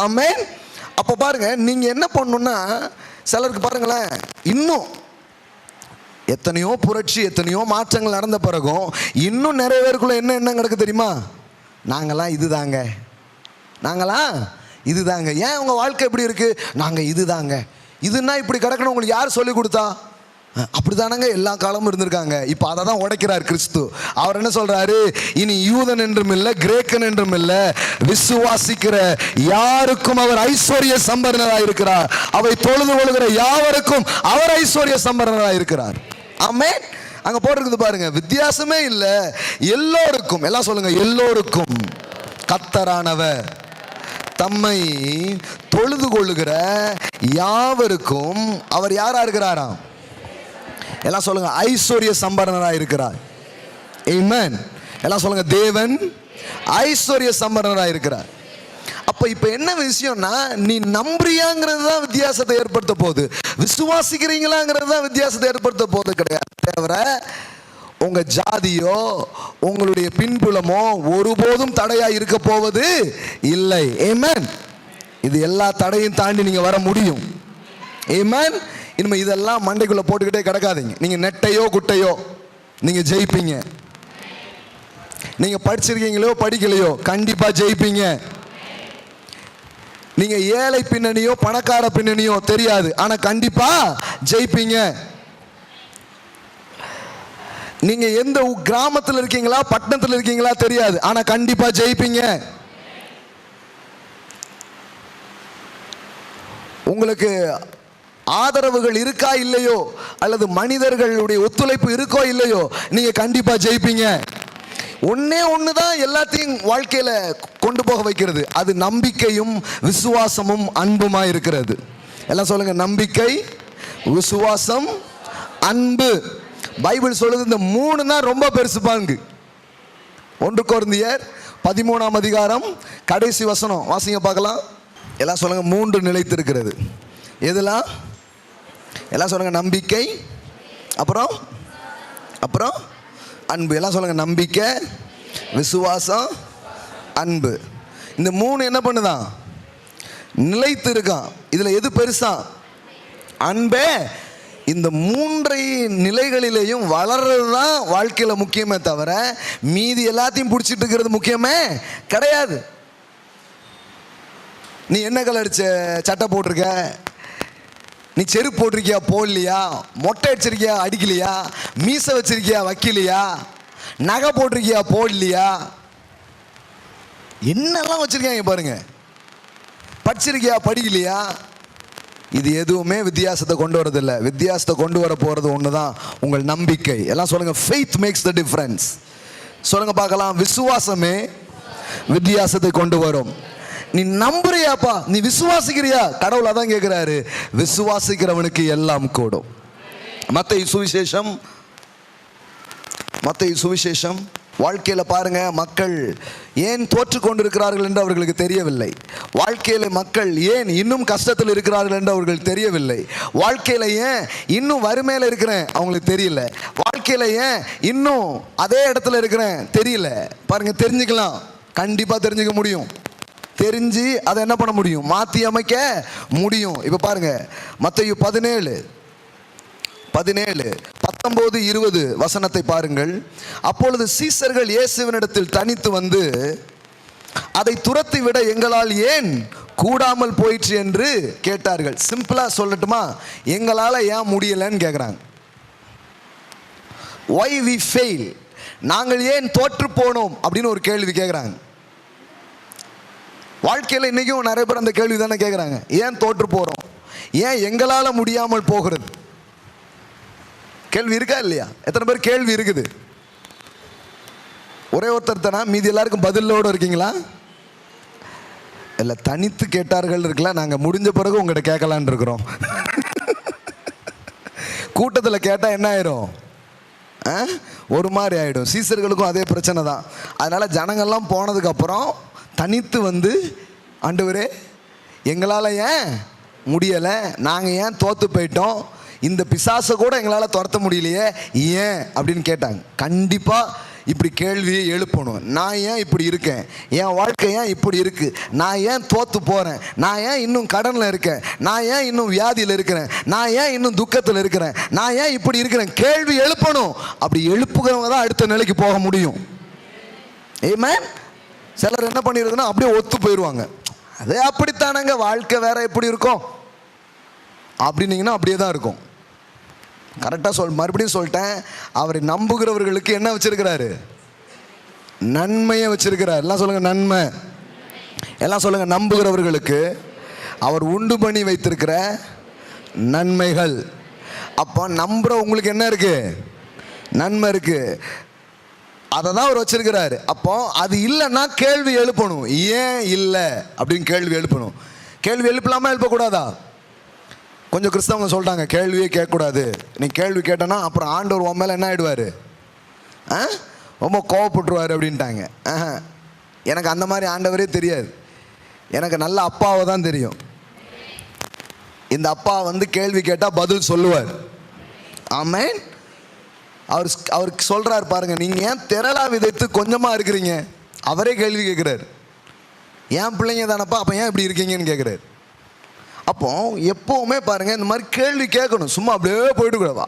ஆமென். அப்போ பாருங்க, நீங்க என்ன பண்ணணும்னா, சிலருக்கு பாருங்களேன், இன்னும் எத்தனையோ புரட்சி எத்தனையோ மாற்றங்கள் நடந்த பிறகும் இன்னும் நிறைய பேருக்குள்ள என்ன கிடக்கு தெரியுமா? நாங்களாம் இதுதாங்க, நாங்களாம் இதுதாங்க. ஏன் உங்க வாழ்க்கை எப்படி இருக்கு? நாங்க இதுதாங்க. இதுன்னா இப்படி கிடக்கணும் உங்களுக்கு யார் சொல்லி கொடுத்தா? அப்படிதானங்க எல்லா காலமும் இருந்திருக்காங்க. இப்போ அதை தான் உடைக்கிறார் கிறிஸ்து. அவர் என்ன சொல்றாரு? இனி யூதன் என்றும் இல்லை, கிரேக்கன் என்றும் இல்லை, விசுவாசிக்கிற யாருக்கும் அவர் ஐஸ்வர்ய சம்பரனராக இருக்கிறார். அவை தொழுது கொள்கிற யாவருக்கும் அவர் ஐஸ்வர்ய சம்பரனராக இருக்கிறார். ஆமென். அங்க போட்டிருக்குது பாருங்க, வித்தியாசமே இல்லை, எல்லோருக்கும். எல்லாம் சொல்லுங்க, எல்லோருக்கும் கர்த்தரானவர் தம்மை தொழுது கொள்ளுகிற யாவருக்கும் அவர் யாரா இருக்கிறாராம்? எல்லாம் சொல்லுங்க, ஐஸ்வர்ய சம்பரனராக இருக்கிறார். ஆமென். எல்லாம் சொல்லுங்க, தேவன் ஐஸ்வர்ய சம்பரனராக இருக்கிறார். அப்ப இப்ப என்ன விஷயம்னா, நீ நம்புறியாங்கிறது தான் வித்தியாசத்தை ஏற்படுத்த போகுது, விசுவாசிக்கிறீங்களாங்கிறது தான் வித்தியாசத்தை ஏற்படுத்த போகுது கிடையாது. தவிர உங்க ஜாதியோ உங்களுடைய பின்புலமோ ஒருபோதும் தடையா இருக்க போவது இல்லை. ஆமென். இது எல்லா தடையும் தாண்டி நீங்க வர முடியும். ஆமென். இனிமே இதெல்லாம் மண்டைக்குள்ள போட்டுக்கிட்டே கிடக்காதீங்க. நீங்க நெட்டையோ குட்டையோ நீங்க ஜெயிப்பீங்க. நீங்க படிச்சிருக்கீங்களோ படிக்கலையோ கண்டிப்பா ஜெயிப்பீங்க. நீங்க ஏழை பின்னணியோ பணக்கார பின்னணியோ தெரியாது, ஆனா கண்டிப்பா ஜெயிப்பீங்க. நீங்க எந்த கிராமத்தில் இருக்கீங்களா பட்டணத்தில் இருக்கீங்களா தெரியாது, ஆனா கண்டிப்பா ஜெயிப்பீங்க. உங்களுக்கு ஆதரவுகள் இருக்கா இல்லையோ அல்லது மனிதர்களுடைய ஒத்துழைப்பு இருக்கோ இல்லையோ நீங்க கண்டிப்பா ஜெயிப்பீங்க. ஒன்னே ஒண்ணுதான் எல்லாத்தையும் வாழ்க்கையில கொண்டு போக வைக்கிறது, அது நம்பிக்கையும் விசுவாசமும் அன்புமா இருக்கிறது. எல்லாம் சொல்லுங்க, நம்பிக்கை, விசுவாசம், அன்பு. பைபிள் சொல்லுது இந்த மூணு தான் ரொம்ப பெருசு பாங்கு. 1 கொரிந்தியர் 13ஆம் அதிகாரம் கடைசி வசனம் வாசிங்க பார்க்கலாம். எல்லாம் சொல்லுங்க, 3 நிலைத்திருக்கிறது. எதெல்லாம்? எல்லாம் சொல்லுங்க, நம்பிக்கை, அப்புறம் அப்புறம் அன்பு. எல்லாம் சொல்லுங்க, நம்பிக்கை, விசுவாசம், அன்பு. இந்த 3 என்ன பண்ணுதான்? நிலைத்து இருக்கான். இதுல எது பெருசா? அன்பே. இந்த 3 நிலைகளிலேயும் வளர்றது தான் வாழ்க்கையில முக்கியமே தவிர மீதி எல்லாத்தையும் பிடிச்சிட்டு இருக்கிறது முக்கியமே கிடையாது. நீ என்ன கலர் சட்டை போட்டிருக்க, நீ செருப்பு போட்டிருக்கியா போடலையா, மொட்டை அடிச்சிருக்கியா அடிக்கலையா, மீசை வச்சிருக்கியா வைக்கலையா, நகை போட்டிருக்கியா போடலையா, என்னெல்லாம் வச்சிருக்காங்க பாருங்க, படிச்சிருக்கியா படிக்கலையா, இது எதுவுமே வித்தியாசத்தை கொண்டு வரதில்லை. வித்தியாசத்தை கொண்டு வர போறது ஒண்ணுதான், உங்கள் நம்பிக்கை. எல்லாம் சொல்லுங்க, faith makes the difference. சொல்லுங்க பார்க்கலாம், விசுவாசமே வித்தியாசத்தை கொண்டு வரும். நீ நம்புறியாப்பா, நீ விசுவாசிக்கிறியா? கடவுள் அதான் கேட்கிறாரு, விசுவாசிக்கிறவனுக்கு எல்லாம் கூடும். மத்தேயு சுவிசேஷம் வாழ்க்கையில பாருங்க, மக்கள் ஏன் தோற்று கொண்டிருக்கிறார்கள் என்று அவர்களுக்கு தெரியவில்லை. வாழ்க்கையில மக்கள் ஏன் இன்னும் கஷ்டத்தில் இருக்கிறார்கள் என்று அவர்களுக்கு தெரியவில்லை. வாழ்க்கையில ஏன் இன்னும் வறுமையில இருக்கிறேன் அவங்களுக்கு தெரியல. வாழ்க்கையில ஏன் இன்னும் அதே இடத்துல இருக்கிறேன் தெரியல. பாருங்க, தெரிஞ்சுக்கலாம், கண்டிப்பா தெரிஞ்சுக்க முடியும். தெரிஞ்சு அதை என்ன பண்ண முடியும்? மாற்றி அமைக்க முடியும். இப்போ பாருங்க, மத்தேயு 17, 19, 20 வசனத்தை பாருங்கள். அப்பொழுது சீசர்கள் இயேசுவினிடத்தில் தனித்து வந்து, அதை துரத்தி விட எங்களால் ஏன் கூடாமல் போயிற்று என்று கேட்டார்கள். சிம்பிளா சொல்லட்டுமா, எங்களால் ஏன் முடியலைன்னு கேட்குறாங்க. why we fail, நாங்கள் ஏன் தோற்று போனோம் அப்படின்னு ஒரு கேள்வி கேட்குறாங்க. வாழ்க்கையில் இன்றைக்கும் நிறைய பேர் அந்த கேள்வி தானே கேட்குறாங்க. ஏன் தோற்று போகிறோம், ஏன் எங்களால் முடியாமல் போகிறது? கேள்வி இருக்கா இல்லையா? எத்தனை பேர் கேள்வி இருக்குது? ஒரே ஒருத்தர் தானே, மீதி எல்லாருக்கும் பதிலோடு இருக்கீங்களா? இல்லை, தனித்து கேட்டார்கள் இருக்கலாம். நாங்கள் முடிஞ்ச பிறகு உங்கள்கிட்ட கேட்கலான் இருக்கிறோம். கூட்டத்தில் கேட்டால் என்ன ஆயிரும்? ஒரு மாதிரி ஆகிடும். சீசர்களுக்கும் அதே பிரச்சனை தான். அதனால் ஜனங்கள்லாம் போனதுக்கப்புறம் தனித்து வந்து, ஆண்டவரே எங்களால் ஏன் முடியலை, நாங்கள் ஏன் தோற்று போயிட்டோம், இந்த பிசாசை கூட எங்களால் துரத்த முடியலையே ஏன் அப்படின்னு கேட்டாங்க. கண்டிப்பாக இப்படி கேள்வியை எழுப்பணும். நான் ஏன் இப்படி இருக்கேன், என் வாழ்க்கை ஏன் இப்படி இருக்குது, நான் ஏன் தோற்று போகிறேன், நான் ஏன் இன்னும் கடனில் இருக்கேன், நான் ஏன் இன்னும் வியாதியில் இருக்கிறேன், நான் ஏன் இன்னும் துக்கத்தில் இருக்கிறேன், நான் ஏன் இப்படி இருக்கிறேன், கேள்வி எழுப்பணும். அப்படி எழுப்புகிறவங்க தான் அடுத்த நிலைக்கு போக முடியும். ஆமென். சிலர் என்ன பண்ணிடுறதுன்னா அப்படியே ஒத்து போயிடுவாங்க. அதே அப்படித்தானங்க, வாழ்க்கை வேற எப்படி இருக்கும் அப்படின்னீங்கன்னா அப்படியே தான் இருக்கும். கரெக்டாக மறுபடியும் சொல்லிட்டேன். அவரை நம்புகிறவர்களுக்கு என்ன வச்சிருக்கிறாரு? நன்மையை வச்சிருக்கிறார். எல்லாம் சொல்லுங்க நன்மை. எல்லாம் சொல்லுங்க நம்புகிறவர்களுக்கு அவர் உண்டு பண்ணி வைத்திருக்கிற நன்மைகள். அப்போ நம்புற உங்களுக்கு என்ன இருக்கு? நன்மை இருக்கு. அதை தான் அவர் வச்சிருக்கிறாரு. அப்போ அது இல்லைன்னா கேள்வி எழுப்பணும். ஏன் இல்லை அப்படின்னு கேள்வி எழுப்பணும். கேள்வி எழுப்பலாமா எழுப்பக்கூடாதா? கொஞ்சம் கிறிஸ்தவங்க சொல்லிட்டாங்க கேள்வியே கேட்கக்கூடாது, நீ கேள்வி கேட்டனா அப்புறம் ஆண்டவர் உன் மேலே என்ன ஆகிடுவார், ரொம்ப கோவப்பட்டுருவார் அப்படின்ட்டாங்க. எனக்கு அந்த மாதிரி ஆண்டவரே தெரியாது. எனக்கு நல்ல அப்பாவை தான் தெரியும். இந்த அப்பா வந்து கேள்வி கேட்டால் பதில் சொல்லுவார். ஆமென். அவருக்கு சொல்கிறார் பாருங்க, நீங்கள் ஏன் திரளா விதைத்து கொஞ்சமாக இருக்கிறீங்க? அவரே கேள்வி கேட்குறாரு. ஏன் பிள்ளைங்க தானப்பா, அப்போ ஏன் இப்படி இருக்கீங்கன்னு கேட்குறாரு. அப்போ எப்போவுமே பாருங்கள் இந்த மாதிரி கேள்வி கேட்கணும். சும்மா அப்படியே போயிட்டு கூடாது,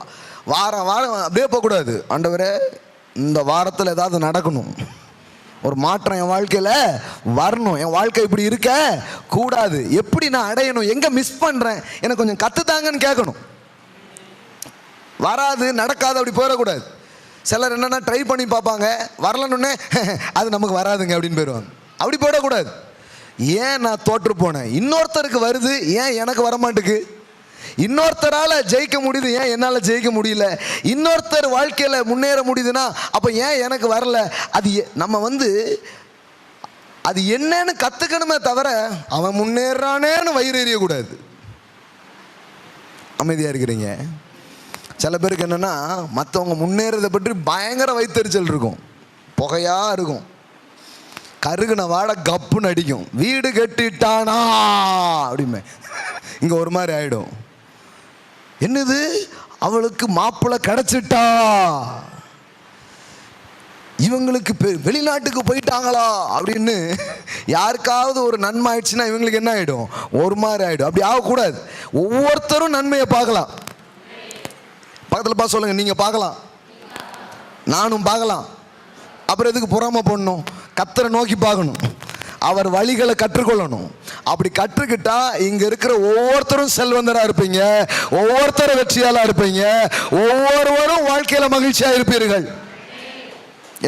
வாரம் அப்படியே போகக்கூடாது. ஆண்டவரே இந்த வாரத்தில் ஏதாவது நடக்கணும், ஒரு மாற்றம் என் வாழ்க்கையில் வரணும், என் வாழ்க்கை இப்படி இருக்க கூடாது, எப்படி நான் அடையணும், எங்கே மிஸ் பண்ணுறேன், எனக்கு கொஞ்சம் கற்றுத்தாங்கன்னு கேட்கணும். வராது நடக்காது அப்படி போயிடக்கூடாது. சிலர் என்னென்னா ட்ரை பண்ணி பார்ப்பாங்க, வரலன்னு அது நமக்கு வராதுங்க அப்படின்னு போயிடுவாங்க. அப்படி போயிடக்கூடாது. ஏன் நான் தோற்று போனேன், இன்னொருத்தருக்கு வருது, ஏன் எனக்கு வரமாட்டுக்கு, இன்னொருத்தரால் ஜெயிக்க முடியுது, ஏன் என்னால் ஜெயிக்க முடியல, இன்னொருத்தர் வாழ்க்கையில் முன்னேற முடியுதுன்னா அப்போ ஏன் எனக்கு வரல, அது நம்ம வந்து அது என்னன்னு கற்றுக்கணுமே தவிர அவன் முன்னேறானேன்னு வயிறு எறியக்கூடாது. அமைதியாக இருக்கிறீங்க? சில பேருக்கு என்னென்னா மற்றவங்க முன்னேறதை பற்றி பயங்கர வயிற்றெரிச்சல் இருக்கும், புகையாக இருக்கும், கருகுன வாட கப்புன்னு அடிக்கும். வீடு கட்டிட்டானா அப்படிமே இங்கே ஒரு மாதிரி ஆகிடும். என்னது அவளுக்கு மாப்பிள்ளை கிடச்சிட்டா, இவங்களுக்கு வெளிநாட்டுக்கு போயிட்டாங்களா அப்படின்னு யாருக்காவது ஒரு நன்மை ஆயிடுச்சுன்னா இவங்களுக்கு என்ன ஆகிடும், ஒரு மாதிரி ஆகிடும். அப்படி ஆகக்கூடாது. ஒவ்வொருத்தரும் நன்மையை பார்க்கலாம். பக்கத்தில் பார்த்து சொல்லுங்க, நீங்கள் பார்க்கலாம், நானும் பார்க்கலாம். அப்புறம் எதுக்கு பொறாமை பண்ணணும்? கர்த்தரை நோக்கி பார்க்கணும், அவர் வழிகளை கற்றுக்கொள்ளணும். அப்படி கற்றுக்கிட்டா இங்க இருக்கிற ஒவ்வொருத்தரும் செல்வந்தராக இருப்பீங்க, ஒவ்வொருத்தரும் வெற்றியாளா இருப்பீங்க, ஒவ்வொருவரும் வாழ்க்கையில மகிழ்ச்சியா இருப்பீர்கள்.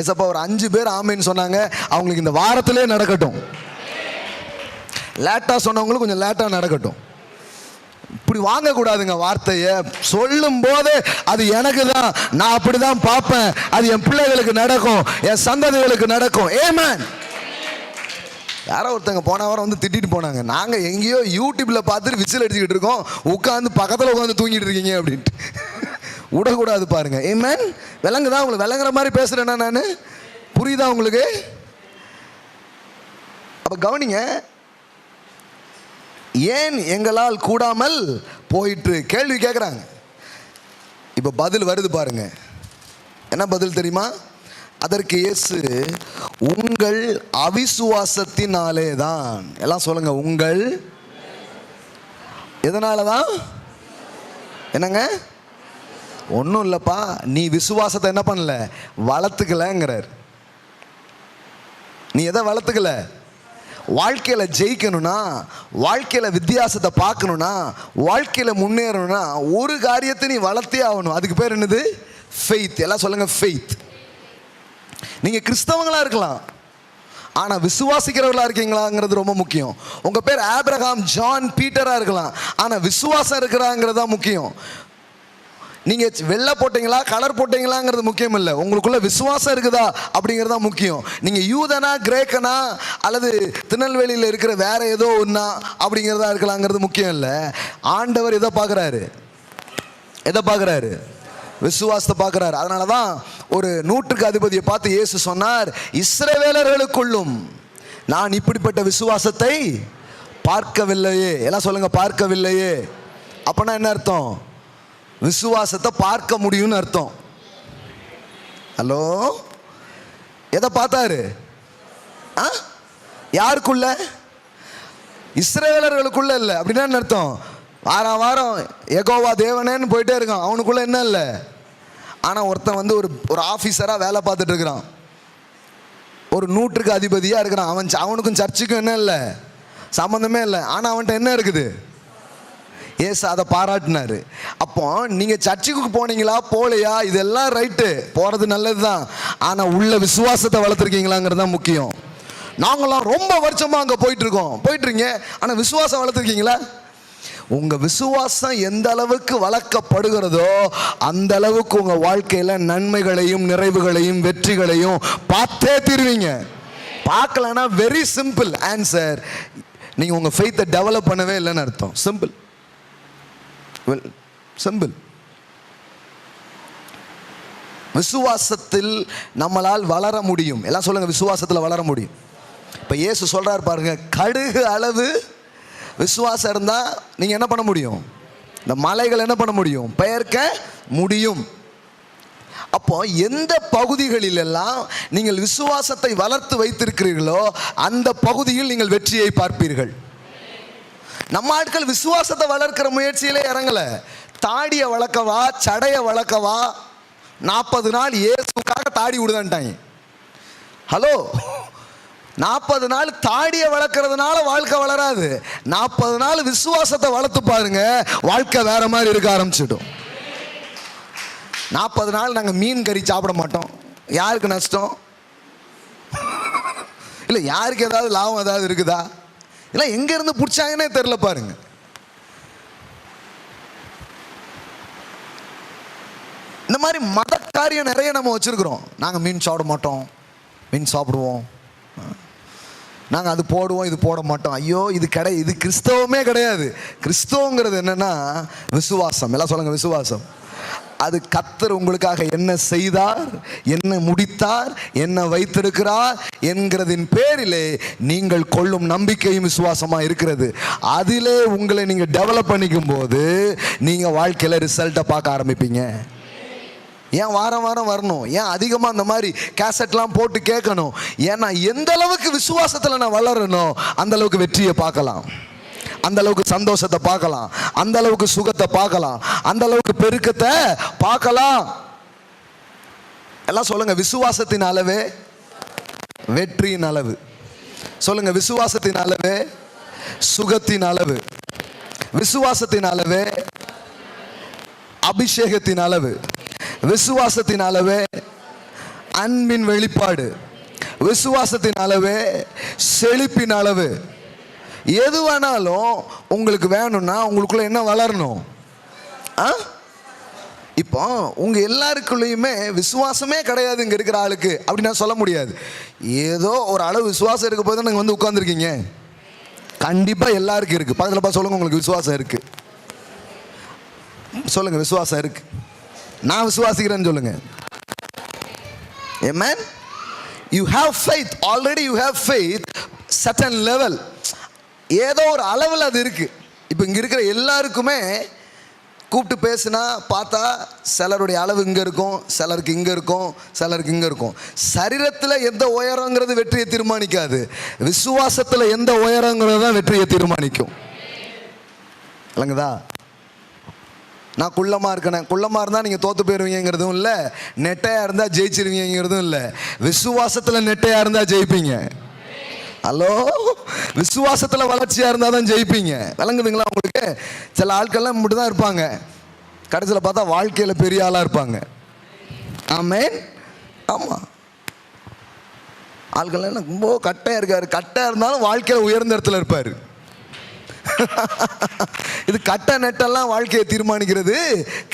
ஏசப்பா ஒரு 5 பேர் ஆமேன்னு சொன்னாங்க. அவங்களுக்கு இந்த வாரத்திலே நடக்கட்டும். லேட்டா சொன்னவங்களுக்கு கொஞ்சம் லேட்டா நடக்கட்டும். இப்படி வாங்கக்கூடாதுங்க வார்த்தையை. சொல்லும் போது அது எனக்கு தான், நான் அப்படிதான் பார்ப்பேன், அது என் பிள்ளைகளுக்கு நடக்கும், என் சந்ததிகளுக்கு நடக்கும். ஆமென். யாரோ ஒருத்தங்க போன வாரம் வந்து திட்டிட்டு போனாங்க, நாங்கள் எங்கேயோ யூடியூப்ல பார்த்துட்டு விசில் அடிச்சுக்கிட்டு இருக்கோம், உட்காந்து பக்கத்தில் உட்காந்து தூங்கிட்டு இருக்கீங்க அப்படின்ட்டு. விடக்கூடாது பாருங்க. ஆமென். விளங்குதா உங்களுக்கு? விளங்குற மாதிரி பேசுறேன்னா நான், புரியுதா உங்களுக்கு? அப்ப கவனிங்க, ஏன் எங்களால் கூடாமல் போயிட்டு கேள்வி கேட்குறாங்க. இப்போ பதில் வருது பாருங்க. என்ன பதில் தெரியுமா? அதற்கு இயேசு, உங்கள் அவிசுவாசத்தினாலே தான். எல்லாம் சொல்லுங்க, உங்கள் எதனால தான்? என்னங்க? ஒன்றும் இல்லைப்பா, நீ விசுவாசத்தை என்ன பண்ணல, வளர்த்துக்கலங்கிறார். நீ எதை வளர்த்துக்கல? வாழ்க்கையில் ஜெயிக்கணும்னா, வாழ்க்கையில் வித்தியாசத்தை பார்க்கணும்னா, வாழ்க்கையில் முன்னேறணும்னா ஒரு காரியத்தை நீ வளர்த்தே ஆகணும். அதுக்கு பேர் என்னது? ஃபெய்த். எல்லாம் சொல்லுங்க, ஃபெய்த். நீங்கள் கிறிஸ்தவங்களாக இருக்கலாம், ஆனால் விசுவாசிக்கிறவர்களாக இருக்கீங்களாங்கிறது ரொம்ப முக்கியம். உங்கள் பேர் ஆபிரகாம், ஜான், பீட்டராக இருக்கலாம், ஆனால் விசுவாசம் இருக்கிறாங்கிறது தான் முக்கியம். நீங்கள் வெள்ளை போட்டீங்களா கலர் போட்டீங்களாங்கிறது முக்கியம் இல்லை, உங்களுக்குள்ள விசுவாசம் இருக்குதா அப்படிங்கிறது தான் முக்கியம். நீங்கள் யூதனா, கிரேக்கனா, அல்லது திருநெல்வேலியில் இருக்கிற வேற ஏதோ ஒன்றா அப்படிங்கிறதா இருக்கலாங்கிறது முக்கியம் இல்லை. ஆண்டவர் எதை பார்க்குறாரு? எதை பார்க்குறாரு? விசுவாசத்தை பார்க்குறாரு. அதனால தான் ஒரு 100க்கு அதிபதியை பார்த்து இயேசு சொன்னார், இஸ்ரவேலர்களுக்குள்ளும் நான் இப்படிப்பட்ட விசுவாசத்தை பார்க்கவில்லையே. எல்லாம் சொல்லுங்க, பார்க்கவில்லையே. அப்போனா என்ன அர்த்தம்? விசுவாசத்தை பார்க்க முடியும்னு அர்த்தம். ஹலோ, எதை பார்த்தாரு? யாருக்குள்ள? இஸ்ரவேலர்களுக்குள்ள இல்லை. அப்படின்னா என்ன அர்த்தம்? வாரம் வாரம் யெகோவா தேவனேன்னு போயிட்டே இருக்கான், அவனுக்குள்ள என்ன இல்லை. ஆனால் ஒருத்தன் வந்து ஒரு ஆஃபீஸராக வேலை பார்த்துட்டு இருக்கிறான், ஒரு 100க்கு அதிபதியாக இருக்கிறான். அவனுக்கும் சர்ச்சுக்கும் என்ன இல்லை, சம்மந்தமே இல்லை. ஆனால் அவன்கிட்ட என்ன இருக்குது? ஏசு அதை பாராட்டினாரு. அப்போ நீங்கள் சர்ச்சுக்கு போனீங்களா போலையா இதெல்லாம் ரைட்டு, போகிறது நல்லது தான். ஆனால் உள்ள விசுவாசத்தை வளர்த்துருக்கீங்களாங்கிறது தான் முக்கியம். நாங்களாம் ரொம்ப வருஷமாக அங்கே போயிட்டுருக்கீங்க, ஆனால் விசுவாசம் வளர்த்துருக்கீங்களா? உங்கள் விசுவாசம் எந்த அளவுக்கு வளர்க்கப்படுகிறதோ அந்த அளவுக்கு உங்கள் வாழ்க்கையில் நன்மைகளையும் நிறைவுகளையும் வெற்றிகளையும் பார்த்தே தீருவீங்க. பார்க்கலன்னா வெரி சிம்பிள் ஆன்சர், நீங்கள் உங்கள் ஃபெய்த்தை டெவலப் பண்ணவே இல்லைன்னு அர்த்தம். Simple, simple. விசுவாசத்தில் நம்மளால் வளர முடியும். எல்லாம் சொல்லுங்க, விசுவாசத்தில் வளர முடியும். இப்போ இயேசு சொல்றாரு பாருங்க, கடுகு அளவு விசுவாசம் இருந்தால் நீங்கள் என்ன பண்ண முடியும்? இந்த மலைகள் என்ன பண்ண முடியும்? பெயர்க்க முடியும். அப்போ எந்த பகுதிகளிலெல்லாம் நீங்கள் விசுவாசத்தை வளர்த்து வைத்திருக்கிறீர்களோ அந்த பகுதியில் நீங்கள் வெற்றியை பார்ப்பீர்கள். நம்ம ஆட்கள் விசுவாசத்தை வளர்க்கிற முயற்சியிலே இறங்கல. தாடியை வளர்க்கவா, சடையை வளர்க்கவா, 40 நாள் இயேசுக்காக தாடி விடுதான்ட்டாங்க. ஹலோ, 40 நாள் தாடியை வளர்க்கறதுனால வாழ்க்கை வளராது. 40 நாள் விசுவாசத்தை வளர்த்து பாருங்க, வாழ்க்கை வேற மாதிரி இருக்க ஆரம்பிச்சிடும். 40 நாள் நாங்கள் மீன் கறி சாப்பிட மாட்டோம். யாருக்கு நஷ்டம்? இல்லை, யாருக்கு ஏதாவது லாபம் ஏதாவது இருக்குதா? இல்லை, எங்க இருந்து பிடிச்சாங்கன்னே தெரியல பாருங்க. இந்த மாதிரி மத காரியம் நிறைய நம்ம வச்சிருக்கிறோம். நாங்கள் மீன் சாப்பிட மாட்டோம், மீன் சாப்பிடுவோம், நாங்கள் அது போடுவோம், இது போட மாட்டோம். ஐயோ, இது கிறிஸ்தவமே கிடையாது. கிறிஸ்தவங்கிறது என்னன்னா விசுவாசம். எல்லாம் சொல்லுங்க, விசுவாசம். அது கர்த்தர் உங்களுக்காக என்ன செய்தார், என்ன முடித்தார், என்ன வைத்திருக்கிறார் என்கிறதின் பேரிலே நீங்கள் கொள்ளும் நம்பிக்கையும் விசுவாசமாக இருக்கிறது. அதிலே உங்களை நீங்கள் டெவலப் பண்ணிக்கும் போது நீங்கள் வாழ்க்கையில் ரிசல்ட்டை பார்க்க ஆரம்பிப்பீங்க. ஏன் வாரம் வாரம் வரணும்? ஏன் அதிகமாக அந்த மாதிரி கேசட்லாம் போட்டு கேட்கணும்? ஏன்னா எந்த அளவுக்கு விசுவாசத்தில் நான் வளரணும் அந்த அளவுக்கு வெற்றியை பார்க்கலாம், அந்த அளவுக்கு சந்தோஷத்தை பார்க்கலாம், அந்த அளவுக்கு சுகத்தை பார்க்கலாம், அந்த அளவுக்கு பெருக்கத்தை பார்க்கலாம். எல்லாம் சொல்லுங்க, விசுவாசத்தின் அளவே வெற்றியின் அளவு. சொல்லுங்க, விசுவாசத்தின் அளவே சுகத்தின் அளவு, விசுவாசத்தின் அளவே அபிஷேகத்தின் அளவு, விசுவாசத்தின் அளவே அன்பின் வெளிப்பாடு, விசுவாசத்தின் அளவே செழிப்பின் அளவு. எது வேணாலும் உங்களுக்கு வேணும்னா உங்களுக்குள்ள என்ன வளரணும்? இப்போ உங்க எல்லாருக்குள்ளேயுமே விசுவாசமே கிடையாது இங்க இருக்கிற ஆளுக்கு அப்படி நான் சொல்ல முடியாது. ஏதோ ஒரு அளவு விசுவாசம் இருக்க போது நீங்க வந்து உட்கார்ந்துருக்கீங்க. கண்டிப்பா எல்லாருக்கும் இருக்கு. பக்கத்துல பார்த்து சொல்லுங்க, உங்களுக்கு விசுவாசம் இருக்கு. சொல்லுங்க, விசுவாசம் இருக்கு. நான் விசுவாசிக்கிறேன்னு சொல்லுங்க. Amen. You have faith. Already you have faith. Certain level. ஏதோ ஒரு அளவில் அது இருக்கு. இப்போ இங்க இருக்கிற எல்லாருக்குமே கூப்பிட்டு பேசுனா பார்த்தா சிலருடைய அளவு இங்கே இருக்கும், சிலருக்கு இங்கே இருக்கும், சிலருக்கு இங்கே இருக்கும். சரீரத்தில் எந்த உயரங்கிறது வெற்றியை தீர்மானிக்காது, விசுவாசத்தில் எந்த உயரங்கிறது தான் வெற்றியை தீர்மானிக்கும். இல்லைங்கதா? நான் குள்ளமாக இருக்கேன், குள்ளமாக இருந்தால் நீங்கள் தோற்று போயிடுவீங்கிறதும் இல்லை, நெட்டையாக இருந்தால் ஜெயிச்சிருவீங்கிறதும் இல்லை. விசுவாசத்தில் நெட்டையாக இருந்தால் ஜெயிப்பீங்க. ஹலோ, விசுவாசத்துல வளர்ச்சியா இருந்தா தான் ஜெயிப்பீங்க. விளங்குதுங்களா உங்களுக்கு? சில ஆட்கள்லாம் மட்டும் தான் இருப்பாங்க, கடைசியில் பார்த்தா வாழ்க்கையில பெரிய ஆளா இருப்பாங்க. ஆமென். ஆமா, ஆட்கள் ரொம்ப கட்டையா இருக்காரு, கட்டையா இருந்தாலும் வாழ்க்கையில உயர்ந்த இடத்துல இருப்பாரு. இது கட்டை நெட்டெல்லாம் வாழ்க்கையை தீர்மானிக்கிறது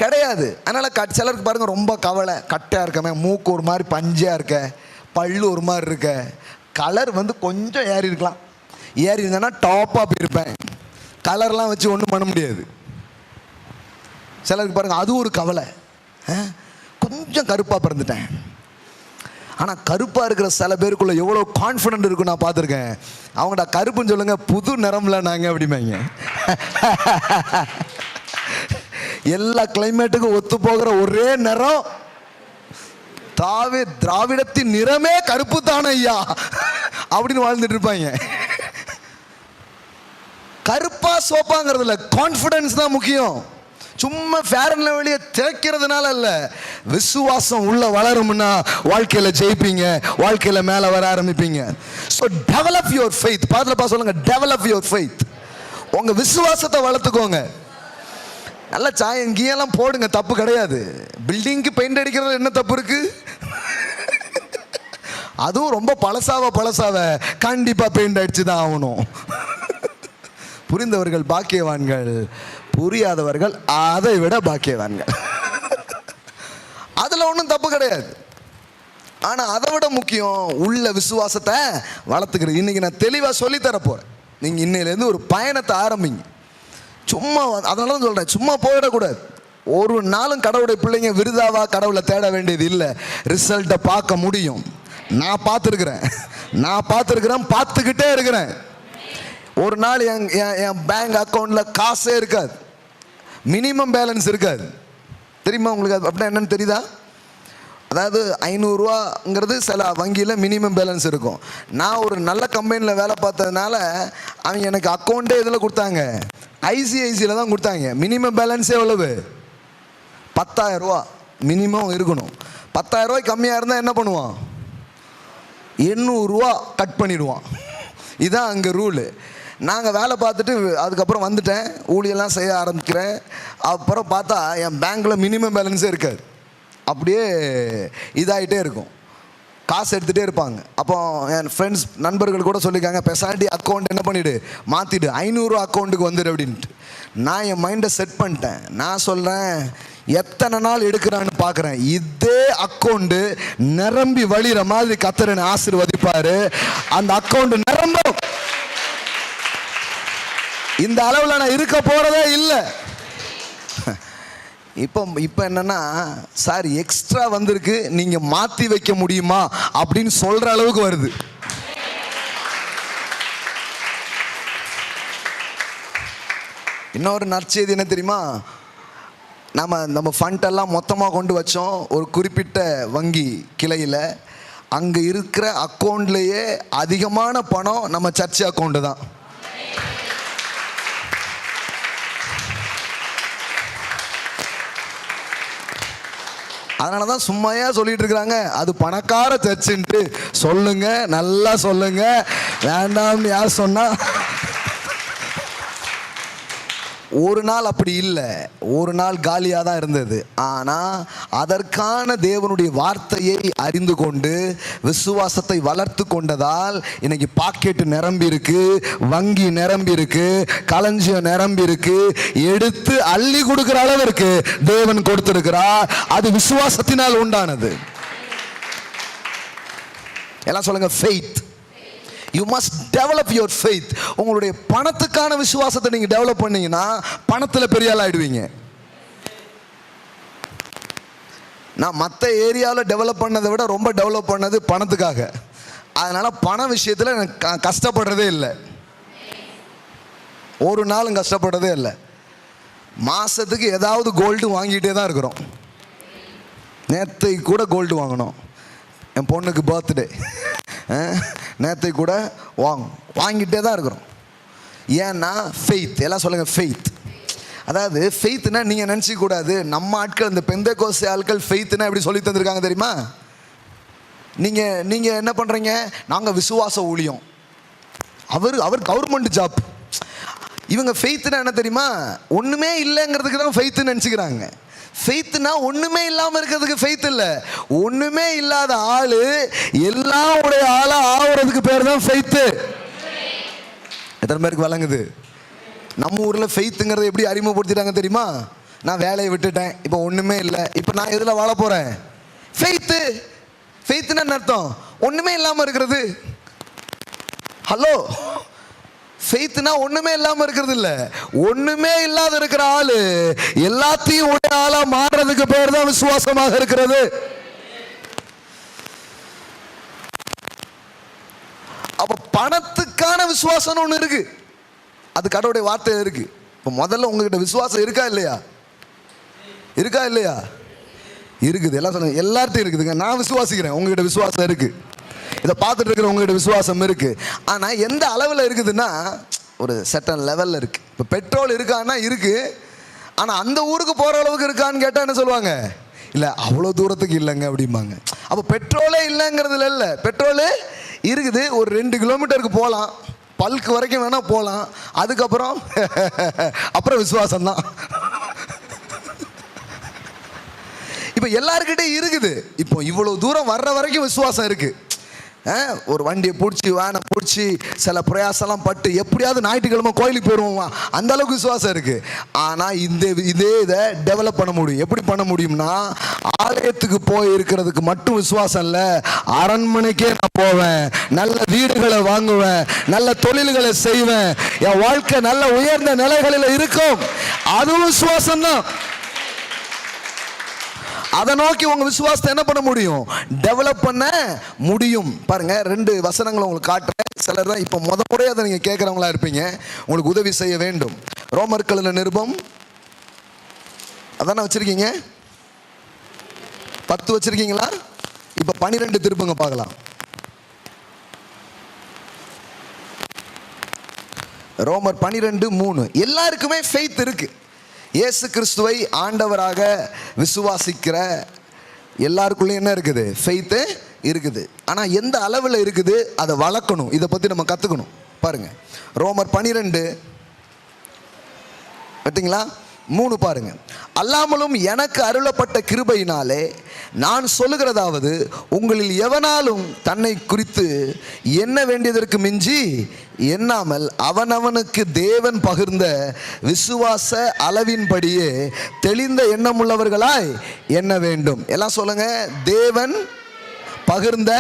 கிடையாது. அதனால சிலருக்கு பாருங்க ரொம்ப கவலை, கட்டையா இருக்கமே, மூக்கு ஒரு மாதிரி பஞ்சா இருக்க, பல்லு ஒரு மாதிரி இருக்க, கலர் கொஞ்சம் ஏறி இருக்கலாம், ஏறி இருந்தேன்னா டாப்பா போயிருப்பேன், கலர்லாம் வச்சு ஒன்றும் பண்ண முடியாது. சிலருக்கு பாருங்க அது ஒரு கவலை, கொஞ்சம் கருப்பா பிறந்துட்டேன். ஆனால் கருப்பாக இருக்கிற சில பேருக்குள்ள எவ்வளோ கான்ஃபிடென்ட் இருக்கும் நான் பார்த்துருக்கேன். அவங்கள்ட்ட கருப்புன்னு சொல்லுங்க, புது நிறம்ல நாங்கள் அப்படிம்பாங்க. எல்லா கிளைமேட்டுக்கும் ஒத்து போகிற ஒரே நிறம் திராவிடத்தின் நிறமே கருப்பு தானே ஐயா அப்படின்னு வாழ்ந்துட்டு இருப்பாங்க. கருப்பா சோப்பாங்கிறது இல்லை, கான்ஃபிடன்ஸ் தான் முக்கியம். சும்மா ஃபேர் அண்ட் லவ்லியை திறக்கிறதுனால அல்ல, விசுவாசம் உள்ள வளரும்னா வாழ்க்கையில ஜெயிப்பீங்க, வாழ்க்கையில மேல வர ஆரம்பிப்பீங்க. So develop your faith. பாத்துல சொல்லுங்க, டெவலப் யுவர் ஃபெய்த். உங்க விசுவாசத்தை வளர்த்துக்கோங்க. நல்ல சாயம் கீயெல்லாம் போடுங்க, தப்பு கிடையாது. பில்டிங்க்கு பெயிண்ட் அடிக்கிறது என்ன தப்பு இருக்கு? அதுவும் ரொம்ப பழசாவ கண்டிப்பா பெயிண்ட் அடிச்சு தான் ஆகணும். புரிந்தவர்கள் பாக்கியவான்கள், புரியாதவர்கள் அதை விட பாக்கியவான்கள். அதுல ஒன்றும் தப்பு கிடையாது. ஆனா அதை விட முக்கியம் உள்ள விசுவாசத்தை வளர்த்துக்கிறது. இன்னைக்கு நான் தெளிவா சொல்லி தர போறேன். நீங்க இன்னையிலேருந்து ஒரு பயணத்தை ஆரம்பிங்க. சும்மா அதனால தான் சொல்றேன், சும்மா போயிடக்கூடாது. ஒரு நாளும் கடவுளுடைய பிள்ளைங்க விருதாவா கடவுளை தேட வேண்டியது இல்லை. ரிசல்ட்டை பார்க்க முடியும். நான் பார்த்துருக்கிறேன், பார்த்துக்கிட்டே இருக்கிறேன். ஒரு நாள் என் பேங்க் அக்கௌண்ட்ல காசே இருக்காது, மினிமம் பேலன்ஸ் இருக்காது. தெரியுமா உங்களுக்கு? அது அப்படின்னா என்னன்னு தெரியுதா? அதாவது 500 ரூபாங்கிறது சில வங்கியில் மினிமம் பேலன்ஸ் இருக்கும். நான் ஒரு நல்ல கம்பெனியில் வேலை பார்த்ததுனால அவங்க எனக்கு அக்கௌண்ட்டே இதில் கொடுத்தாங்க, ஐசிஐசியில் தான் கொடுத்தாங்க. மினிமம் பேலன்ஸே எவ்வளவு? 10,000 ரூபா மினிமம் இருக்கணும். 10,000 ரூபாய்க்கு கம்மியாக இருந்தால் என்ன பண்ணுவான்? 800 ரூபா கட் பண்ணிடுவான். இதுதான் அங்கே ரூலு. நாங்கள் வேலை பார்த்துட்டு அதுக்கப்புறம் வந்துட்டேன், ஊழியெல்லாம் செய்ய ஆரம்பிக்கிறேன். அப்புறம் பார்த்தா என் பேங்க்கில் மினிமம் பேலன்ஸே இருக்காது. அப்படியே இதாகிட்டே இருக்கும், காசு எடுத்துகிட்டே இருப்பாங்க. அப்போ என் ஃப்ரெண்ட்ஸ் நண்பர்கள் கூட சொல்லியிருக்காங்க, பெசாண்டி அக்கௌண்ட் என்ன பண்ணிவிடு, மாற்றிடு, 500 ரூபா அக்கௌண்ட்டுக்கு வந்துடு அப்படின்ட்டு. நான் என் மைண்டை செட் பண்ணிட்டேன். நான் சொல்கிறேன், எத்தனை நாள் எடுக்கிறான்னு பார்க்குறேன், இதே அக்கௌண்ட்டு நிரம்பி வழிகிற மாதிரி கர்த்தர் ஆசீர்வதிப்பாரு. அந்த அக்கௌண்ட் நிரம்பும். இந்த அளவில் நான் இருக்க போறதே இல்லை. இப்போ என்னன்னா, சார் எக்ஸ்ட்ரா வந்திருக்கு, நீங்க மாத்தி வைக்க முடியுமா அப்படின்னு சொல்ற அளவுக்கு வருது. இன்னொரு நற்செய்தி என்ன தெரியுமா? நம்ம ஃபண்ட் எல்லாம் மொத்தமாக கொண்டு வச்சோம் ஒரு குறிப்பிட்ட வங்கி கிளையில். அங்கே இருக்கிற அக்கௌண்ட்லேயே அதிகமான பணம் நம்ம சர்ச் அக்கௌண்ட்டு தான். அதனால தான் சும்மையா சொல்லிட்டு இருக்கிறாங்க, அது பணக்கார சர்ச்சுன்ட்டு. சொல்லுங்க, நல்லா சொல்லுங்க. வேண்டாம்னு யார் சொன்னா? ஒரு நாள் அப்படி இல்லை, ஒரு நாள் காலியாக தான் இருந்தது. ஆனால் அதற்கான தேவனுடைய வார்த்தையை அறிந்து கொண்டு விசுவாசத்தை வளர்த்து கொண்டதால் இன்னைக்கு பாக்கெட்டு நிரம்பி இருக்கு, வங்கி நிரம்பி இருக்கு, களஞ்சியம் நிரம்பி இருக்கு. எடுத்து அள்ளி கொடுக்கிற அளவிற்கு தேவன் கொடுத்திருக்கிறார். அது விசுவாசத்தினால் உண்டானது. எல்லாம் சொல்லுங்க, faith. You must develop your faith. உங்களுடைய பணத்துக்கான விசுவாசத்தை நீங்க டெவலப் பண்ணீங்கன்னா பணத்துல பெரிய ஆள் ஆயிடுவீங்க. நான் மற்ற ஏரியாவில் டெவலப் பண்ணதை விட ரொம்ப டெவலப் பண்ணது பணத்துக்காக. அதனால பண விஷயத்தில் எனக்கு கஷ்டப்படுறதே இல்லை, ஒரு நாளும் கஷ்டப்படுறதே இல்லை. மாசத்துக்கு ஏதாவது கோல்டு வாங்கிட்டே தான் இருக்கிறோம். நேற்றைக்கு கூட கோல்டு வாங்கணும், என் பொண்ணுக்கு பர்த்டே. நேற்றை கூட வாங்கிட்டே தான் இருக்கிறோம். ஏன்னா ஃபெய்த். எல்லாம் சொல்லுங்க, ஃபெய்த். அதாவது ஃபெய்த்னா நீங்கள் நினச்சிக்க கூடாது, நம்ம ஆட்கள் இந்த பெந்தேகோஸ்தே ஆட்கள் ஃபெய்த்னா எப்படி சொல்லி தந்திருக்காங்க தெரியுமா? நீங்கள் என்ன பண்ணுறீங்க? நாங்கள் விசுவாச ஊழியம். அவர் கவர்மெண்ட் ஜாப். இவங்க ஃபெய்த்னா என்ன தெரியுமா? ஒன்றுமே இல்லைங்கிறதுக்கு தான் ஃபெய்த்துன்னு நினச்சிக்கிறாங்க. ஃபெய்த்னா ஒன்றுமே இல்லாமல் இருக்கிறதுக்கு ஃபெய்த் இல்லை. ஒன்றுமே இல்லாத ஆள் எல்லாம் உடைய ஆளாக ஆகிறதுக்கு பேர் தான் ஃபெய்த்து. எத்தனை பேருக்கு வழங்குது? நம்ம ஊரில் ஃபெய்த்துங்கிறத எப்படி அறிமுகப்படுத்திட்டாங்க தெரியுமா? நான் வேலையை விட்டுட்டேன், இப்போ ஒன்றுமே இல்லை, இப்போ நான் எதில் வாழ போகிறேன்? ஃபெய்த்து. ஃபெய்த்துன்னு என்ன அர்த்தம்? ஒன்றுமே இல்லாமல் இருக்கிறது. ஹலோ, ஃபெய்த்னா ஒண்ணுமே இல்லாம இருக்கிறது இல்ல. ஒண்ணுமே இல்லாத இருக்கிற ஆளு எல்லாத்தையும் உடைய ஆளா மாறுறதுக்கு பேர் தான் விசுவாசமாக இருக்கிறது. அப்ப பணத்துக்கான விசுவாசம் ஒண்ணு இருக்கு, அது கடவுளுடைய வார்த்தை இருக்கு. இப்ப முதல்ல உங்ககிட்ட விசுவாசம் இருக்கா இல்லையா? இருக்கா இல்லையா? இருக்குது. எல்லாம் சொல்லுங்க, எல்லார்ட்டையும் இருக்குதுங்க. நான் விசுவாசிக்கிறேன், உங்ககிட்ட விசுவாசம் இருக்கு. இதை பார்த்துட்டு இருக்கிற உங்ககிட்ட விசுவாசம் இருக்கு. ஆனால் எந்த அளவில் இருக்குதுன்னா, ஒரு செட்டன் லெவலில் இருக்கு. இப்போ பெட்ரோல் இருக்கான்னா இருக்கு, ஆனால் அந்த ஊருக்கு போகிற அளவுக்கு இருக்கான்னு கேட்டால் என்ன சொல்லுவாங்க? இல்லை, அவ்வளோ தூரத்துக்கு இல்லைங்க அப்படிம்பாங்க. அப்போ பெட்ரோலே இல்லைங்கிறதுல இல்லை, பெட்ரோலு இருக்குது. ஒரு 2 கிலோமீட்டருக்கு போகலாம், பல்க்கு வரைக்கும் வேணால் போகலாம். அதுக்கப்புறம் அப்புறம் விசுவாசம் தான். இப்போ எல்லாருக்கிட்டே இருக்குது. இப்போ இவ்வளோ தூரம் வர்ற வரைக்கும் விசுவாசம் இருக்குது. ஒரு வண்டியை பிடிச்சி வேனை பிடிச்சி சில பிரயாசம்லாம் பட்டு எப்படியாவது ஞாயிற்றுக்கிழமை கோயிலுக்கு போயிடுவோம், அந்த அளவுக்கு விசுவாசம் இருக்குது. ஆனால் இதே இதை டெவலப் பண்ண முடியும். எப்படி பண்ண முடியும்னா, ஆலயத்துக்கு போய் இருக்கிறதுக்கு மட்டும் விசுவாசம் இல்லை, அரண்மனைக்கே நான் போவேன், நல்ல வீடுகளை வாங்குவேன், நல்ல தொழில்களை செய்வேன், என் வாழ்க்கை நல்ல உயர்ந்த நிலைகளில் இருக்கும், அதுவும் விசுவாசம் தான். அதை நோக்கி உங்க விசுவாசத்தை என்ன பண்ண முடியும்? டெவலப் பண்ண முடியும். பாருங்க, 2 வசனங்களை உங்களுக்கு காட்டுறேன். சிலர் தான் இப்போ முறையாக அதை நீங்க கேட்குறவங்களா இருப்பீங்க, உங்களுக்கு உதவி செய்ய வேண்டும். ரோமர்கள் நிருபம் அதானே வச்சிருக்கீங்க? 10 வச்சிருக்கீங்களா? இப்போ 12 திருப்புங்க பார்க்கலாம். ரோமர் 12:3. எல்லாருக்குமே ஃபெய்த் இருக்கு. இயேசு கிறிஸ்துவை ஆண்டவராக விசுவாசிக்கிற எல்லாருக்குள்ளேயும் என்ன இருக்குது? ஃபெய்த்து இருக்குது. ஆனால் எந்த அளவில் இருக்குது அதை வளர்க்கணும், இதை பற்றி நம்ம கற்றுக்கணும். பாருங்க, ரோமர் 12 பார்த்தீங்களா? 3 பாருங்க. அல்லாமலும் எனக்கு அருளப்பட்ட கிருபையினாலே நான் சொல்லுகிறதாவது, உங்களில் எவனாலும் தன்னை குறித்து என்ன வேண்டியதற்கு மிஞ்சி எண்ணாமல் அவனவனுக்கு தேவன் பகிர்ந்த விசுவாச அளவின்படியே தெளிந்த எண்ணமுள்ளவர்களாய் எண்ண வேண்டும். எல்லாம் சொல்லுங்க, தேவன் பகிர்ந்த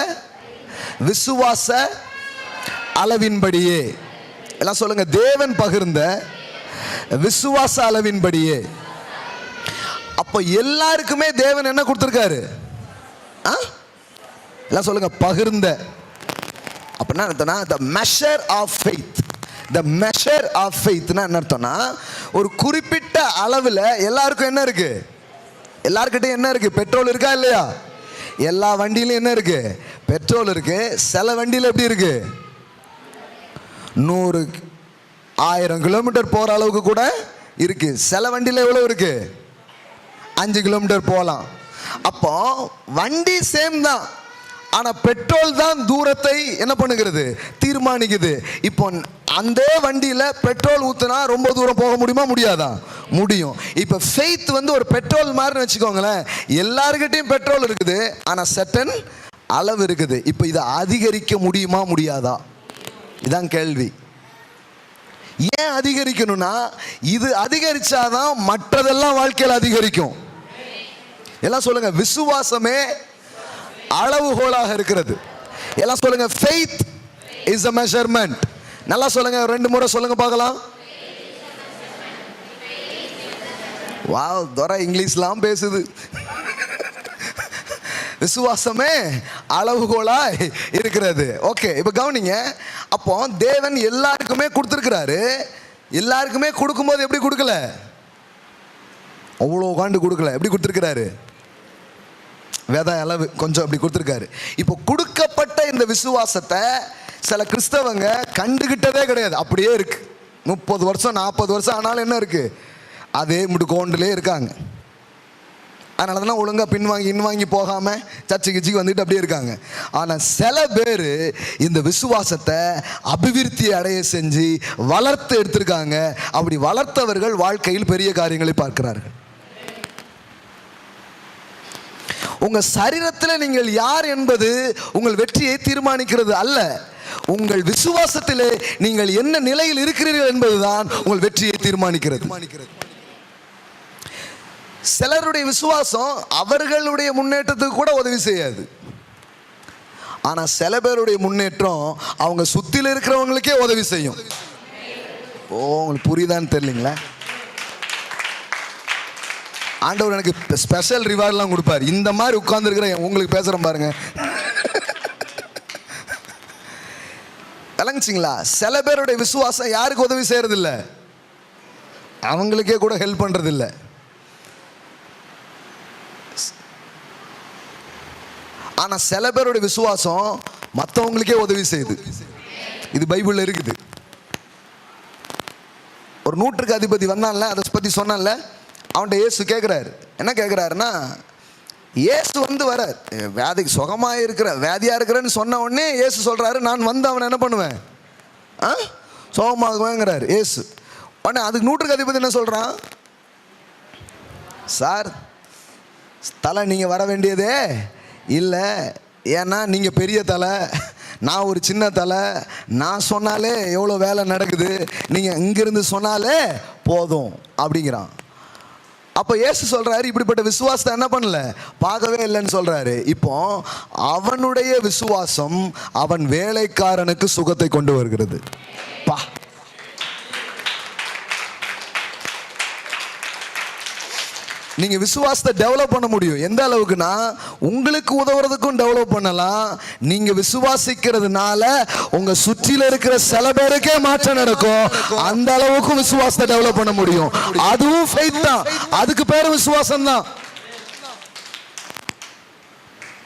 விசுவாச அளவின்படியே. எல்லாம் சொல்லுங்க, தேவன் பகிர்ந்த விசுவாச அளவின்படியே. அப்ப எல்லாருக்குமே தேவன் என்ன கொடுத்திருக்காரு? எல்லாம் சொல்லுங்க, பகிர்ந்த. அப்படின்னா அர்த்தம்னா, the measure of faith. the measure of faith என்ன அர்த்தம்னா, ஒரு குறிப்பிட்ட அளவில் எல்லாருக்கும் என்ன இருக்கு? எல்லார்கிட்டையும் என்ன இருக்கு? பெட்ரோல் இருக்கா இல்லையா? எல்லா வண்டியிலும் என்ன இருக்கு? பெட்ரோல் இருக்கு. சில வண்டியில் எப்படி இருக்கு? 100-1000 கிலோமீட்டர் போகிற அளவுக்கு கூட இருக்கு. சில வண்டியில் எவ்வளோ இருக்கு? 5 கிலோமீட்டர் போகலாம். அப்போ வண்டி சேம் தான், ஆனால் பெட்ரோல் தான் தூரத்தை என்ன பண்ணுகிறது? தீர்மானிக்குது. இப்போ அந்த வண்டியில் பெட்ரோல் ஊற்றினா ரொம்ப தூரம் போக முடியுமா? முடியாதா? முடியும். இப்போ ஃபெய்த் ஒரு பெட்ரோல் மாதிரி வச்சுக்கோங்களேன். எல்லாருக்கிட்டையும் பெட்ரோல் இருக்குது, ஆனால் செட்டன் அளவு இருக்குது. இப்போ இதை அதிகரிக்க முடியுமா முடியாதா? இதான் கேள்வி. ஏன் அதிகரிக்கணும்னா, இது அதிகரிச்சாதான் மற்றதெல்லாம் வாழ்க்கையில் அதிகரிக்கும். எல்லாம் சொல்லுங்க, விசுவாசமே அளவுகோலாக இருக்கிறது. எல்லாம் சொல்லுங்க, faith is a measurement. நல்லா சொல்லுங்க, 2 முறை சொல்லுங்க பார்க்கலாம். வாவ், துரை இங்கிலீஷ்லாம் பேசுது. விசுவாசமே அளவுகோலாய் இருக்கிறது. ஓகே, இப்போ கவனிங்க. அப்போ தேவன் எல்லாருக்குமே கொடுத்துருக்கிறாரு. எல்லாருக்குமே கொடுக்கும்போது எப்படி கொடுக்கல? அவ்வளோ காண்டு கொடுக்கல. எப்படி கொடுத்துருக்கிறாரு? வேத அளவு கொஞ்சம் அப்படி கொடுத்துருக்காரு. இப்போ கொடுக்கப்பட்ட இந்த விசுவாசத்தை சில கிறிஸ்தவங்க கண்டுகிட்டதே கிடையாது, அப்படியே இருக்கு. 30 வருஷம் 40 வருஷம் ஆனாலும் என்ன இருக்கு? அதே முடுக்கோண்டிலே இருக்காங்க. அதனால தான் ஒழுங்காக பின்வாங்கி போகாமல் சர்ச்சைக்கு வந்துட்டு அப்படியே இருக்காங்க. ஆனால் சில பேர் இந்த விசுவாசத்தை அபிவிருத்தி அடைய செஞ்சு வளர்த்து எடுத்திருக்காங்க. அப்படி வளர்த்தவர்கள் வாழ்க்கையில் பெரிய காரியங்களை பார்க்கிறார்கள். உங்கள் சரீரத்தில் நீங்கள் யார் என்பது உங்கள் வெற்றியை தீர்மானிக்கிறது அல்ல. உங்கள் விசுவாசத்திலே நீங்கள் என்ன நிலையில் இருக்கிறீர்கள் என்பதுதான் உங்கள் வெற்றியை தீர்மானிக்கிறது. சிலருடைய விசுவாசம் அவர்களுடைய முன்னேற்றத்துக்கு கூட உதவி செய்யாது. ஆனால் சில பேருடைய முன்னேற்றம் அவங்க சுத்தில இருக்கிறவங்களுக்கே உதவி செய்யும். உங்களுக்கு புரியுதான்னு தெரியலீங்களா? ஆண்டவர் எனக்கு ஸ்பெஷல் ரிவார்ட்லாம் கொடுப்பார். இந்த மாதிரி உட்கார்ந்துருக்கிறேன் உங்களுக்கு பேசுகிறேன் பாருங்க. விளங்குச்சிங்களா? சில பேருடைய விசுவாசம் யாருக்கு உதவி செய்யறதில்ல, அவங்களுக்கே கூட ஹெல்ப் பண்றதில்லை. ஆனா சில பேருடைய விசுவாசம் மற்றவங்களுக்கே உதவி செய்யுது. இது பைபிள்ல இருக்குது. ஒரு நூற்றுக்கு அதிபதி வந்தான்ல, அதை பத்தி சொன்னான்ல, அவன்கிட்ட இயேசு கேட்குறாரு. என்ன கேட்குறாருன்னா, இயேசு வரார், வியாதிக்கு சுகமாக இருக்கிற வியாதியாக இருக்கிறேன்னு சொன்ன உடனே இயேசு சொல்கிறாரு, நான் வந்து அவனை என்ன பண்ணுவேன், சுகமாகுவேங்கிறார் இயேசு. உடனே அதுக்கு நூற்றுக்கு அதிபதி என்ன சொல்கிறான், சார் தலை நீங்கள் வர வேண்டியதே இல்லை, ஏன்னா நீங்கள் பெரிய தலை, நான் ஒரு சின்ன தலை, நான் சொன்னாலே எவ்வளோ வேலை நடக்குது, நீங்கள் இங்கிருந்து சொன்னாலே போதும் அப்படிங்கிறான். அப்போ இயேசு சொல்றாரு, இப்படிப்பட்ட விசுவாசத்தை என்ன பண்ணல, பார்க்கவே இல்லைன்னு சொல்றாரு. இப்போ அவனுடைய விசுவாசம் அவன் வேலைக்காரனுக்கு சுகத்தை கொண்டு வருகிறது. பா, நீங்க விசுவாசத்தை டெவலப் பண்ண முடியும். எந்த அளவுக்குன்னா, உங்களுக்கு உதவுறதுக்கும் டெவலப் பண்ணலாம். நீங்க விசுவாசிக்கிறதுனால உங்க சுற்றில இருக்கிற சில பேருக்கே மாற்றம் நடக்கும். அந்த அளவுக்கு விசுவாசத்தை டெவலப் பண்ண முடியும். அதுவும் ஃபெய்த் தான், அதுக்கு பேரு விசுவாசம் தான்.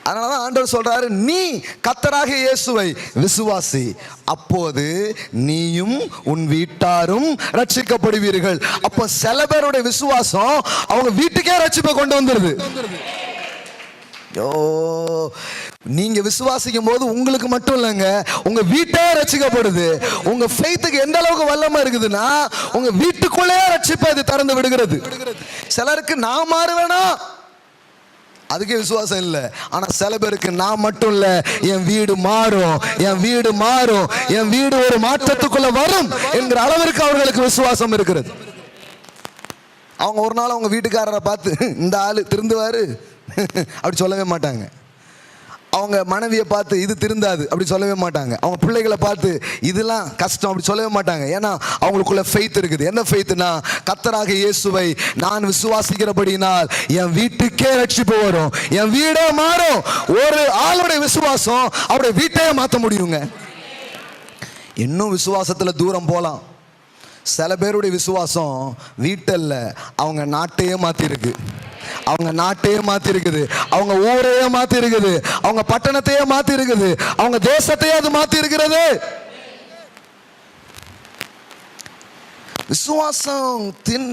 அதனாலதான் ஆண்டவர் சொல்றாரு, நீ கர்த்தராகிய இயேசுவை விசுவாசி, அப்போது நீயும் உன் வீட்டாரும் ரட்சிக்கப்படுவீர்கள். அப்ப சில பேருடைய விசுவாசம் அவங்க வீட்டுக்கே ரட்சிப்பை கொண்டு வந்துருது. நீங்க விசுவாசிக்கும் போது உங்களுக்கு மட்டும் இல்லைங்க, உங்க வீட்டே ரட்சிக்கப்படுது. உங்க ஃபெய்த்துக்கு எந்த அளவுக்கு வல்லமை இருக்குதுன்னா, உங்க வீட்டுக்குள்ளே ரட்சிப்பை அது திறந்து விடுகிறது. சிலருக்கு நான் மாறுவேனா, அதுக்கே விசுவாசம் இல்லை. ஆனா சில பேருக்கு நான் மட்டும் இல்ல, என் வீடு மாறும், என் வீடு மாறும், என் வீடு ஒரு மாற்றத்துக்குள்ள வரும் என்கிற அளவிற்கு அவர்களுக்கு விசுவாசம் இருக்கிறது. அவங்க ஒரு நாள் அவங்க வீட்டுக்காரரை பார்த்து, இந்த ஆளு திருந்துவாரு அப்படி சொல்லவே மாட்டாங்க. அவங்க மனைவியை பார்த்து, இது திருந்தாது அப்படி சொல்லவே மாட்டாங்க. அவங்க பிள்ளைகளை பார்த்து, இதெல்லாம் கஷ்டம் அப்படி சொல்லவே மாட்டாங்க. ஏன்னா அவங்களுக்குள்ள ஃபெய்த் இருக்குது. என்ன ஃபெய்த்னா, கர்த்தராகிய இயேசுவை நான் விசுவாசிக்கிறபடினால் என் வீட்டுக்கே ரட்சிப்பு வரும், என் வீடே மாறும். ஒரு ஆளுடைய விசுவாசம் அவருடைய வீட்டையே மாற்ற முடியுங்க. இன்னும் விசுவாசத்துல தூரம் போலாம். சில பேருடைய விசுவாசம் வீட்டல்ல, அவங்க நாட்டையே மாத்திருக்கு. அவங்க நாட்டையே மாத்தி இருக்குது, அவங்க ஊரையே மாத்தி இருக்குது, அவங்க பட்டணத்தையே மாத்தி இருக்குது, அவங்க தேசத்தையே அது மாத்தி இருக்கிறது. விசுவாசத்தின்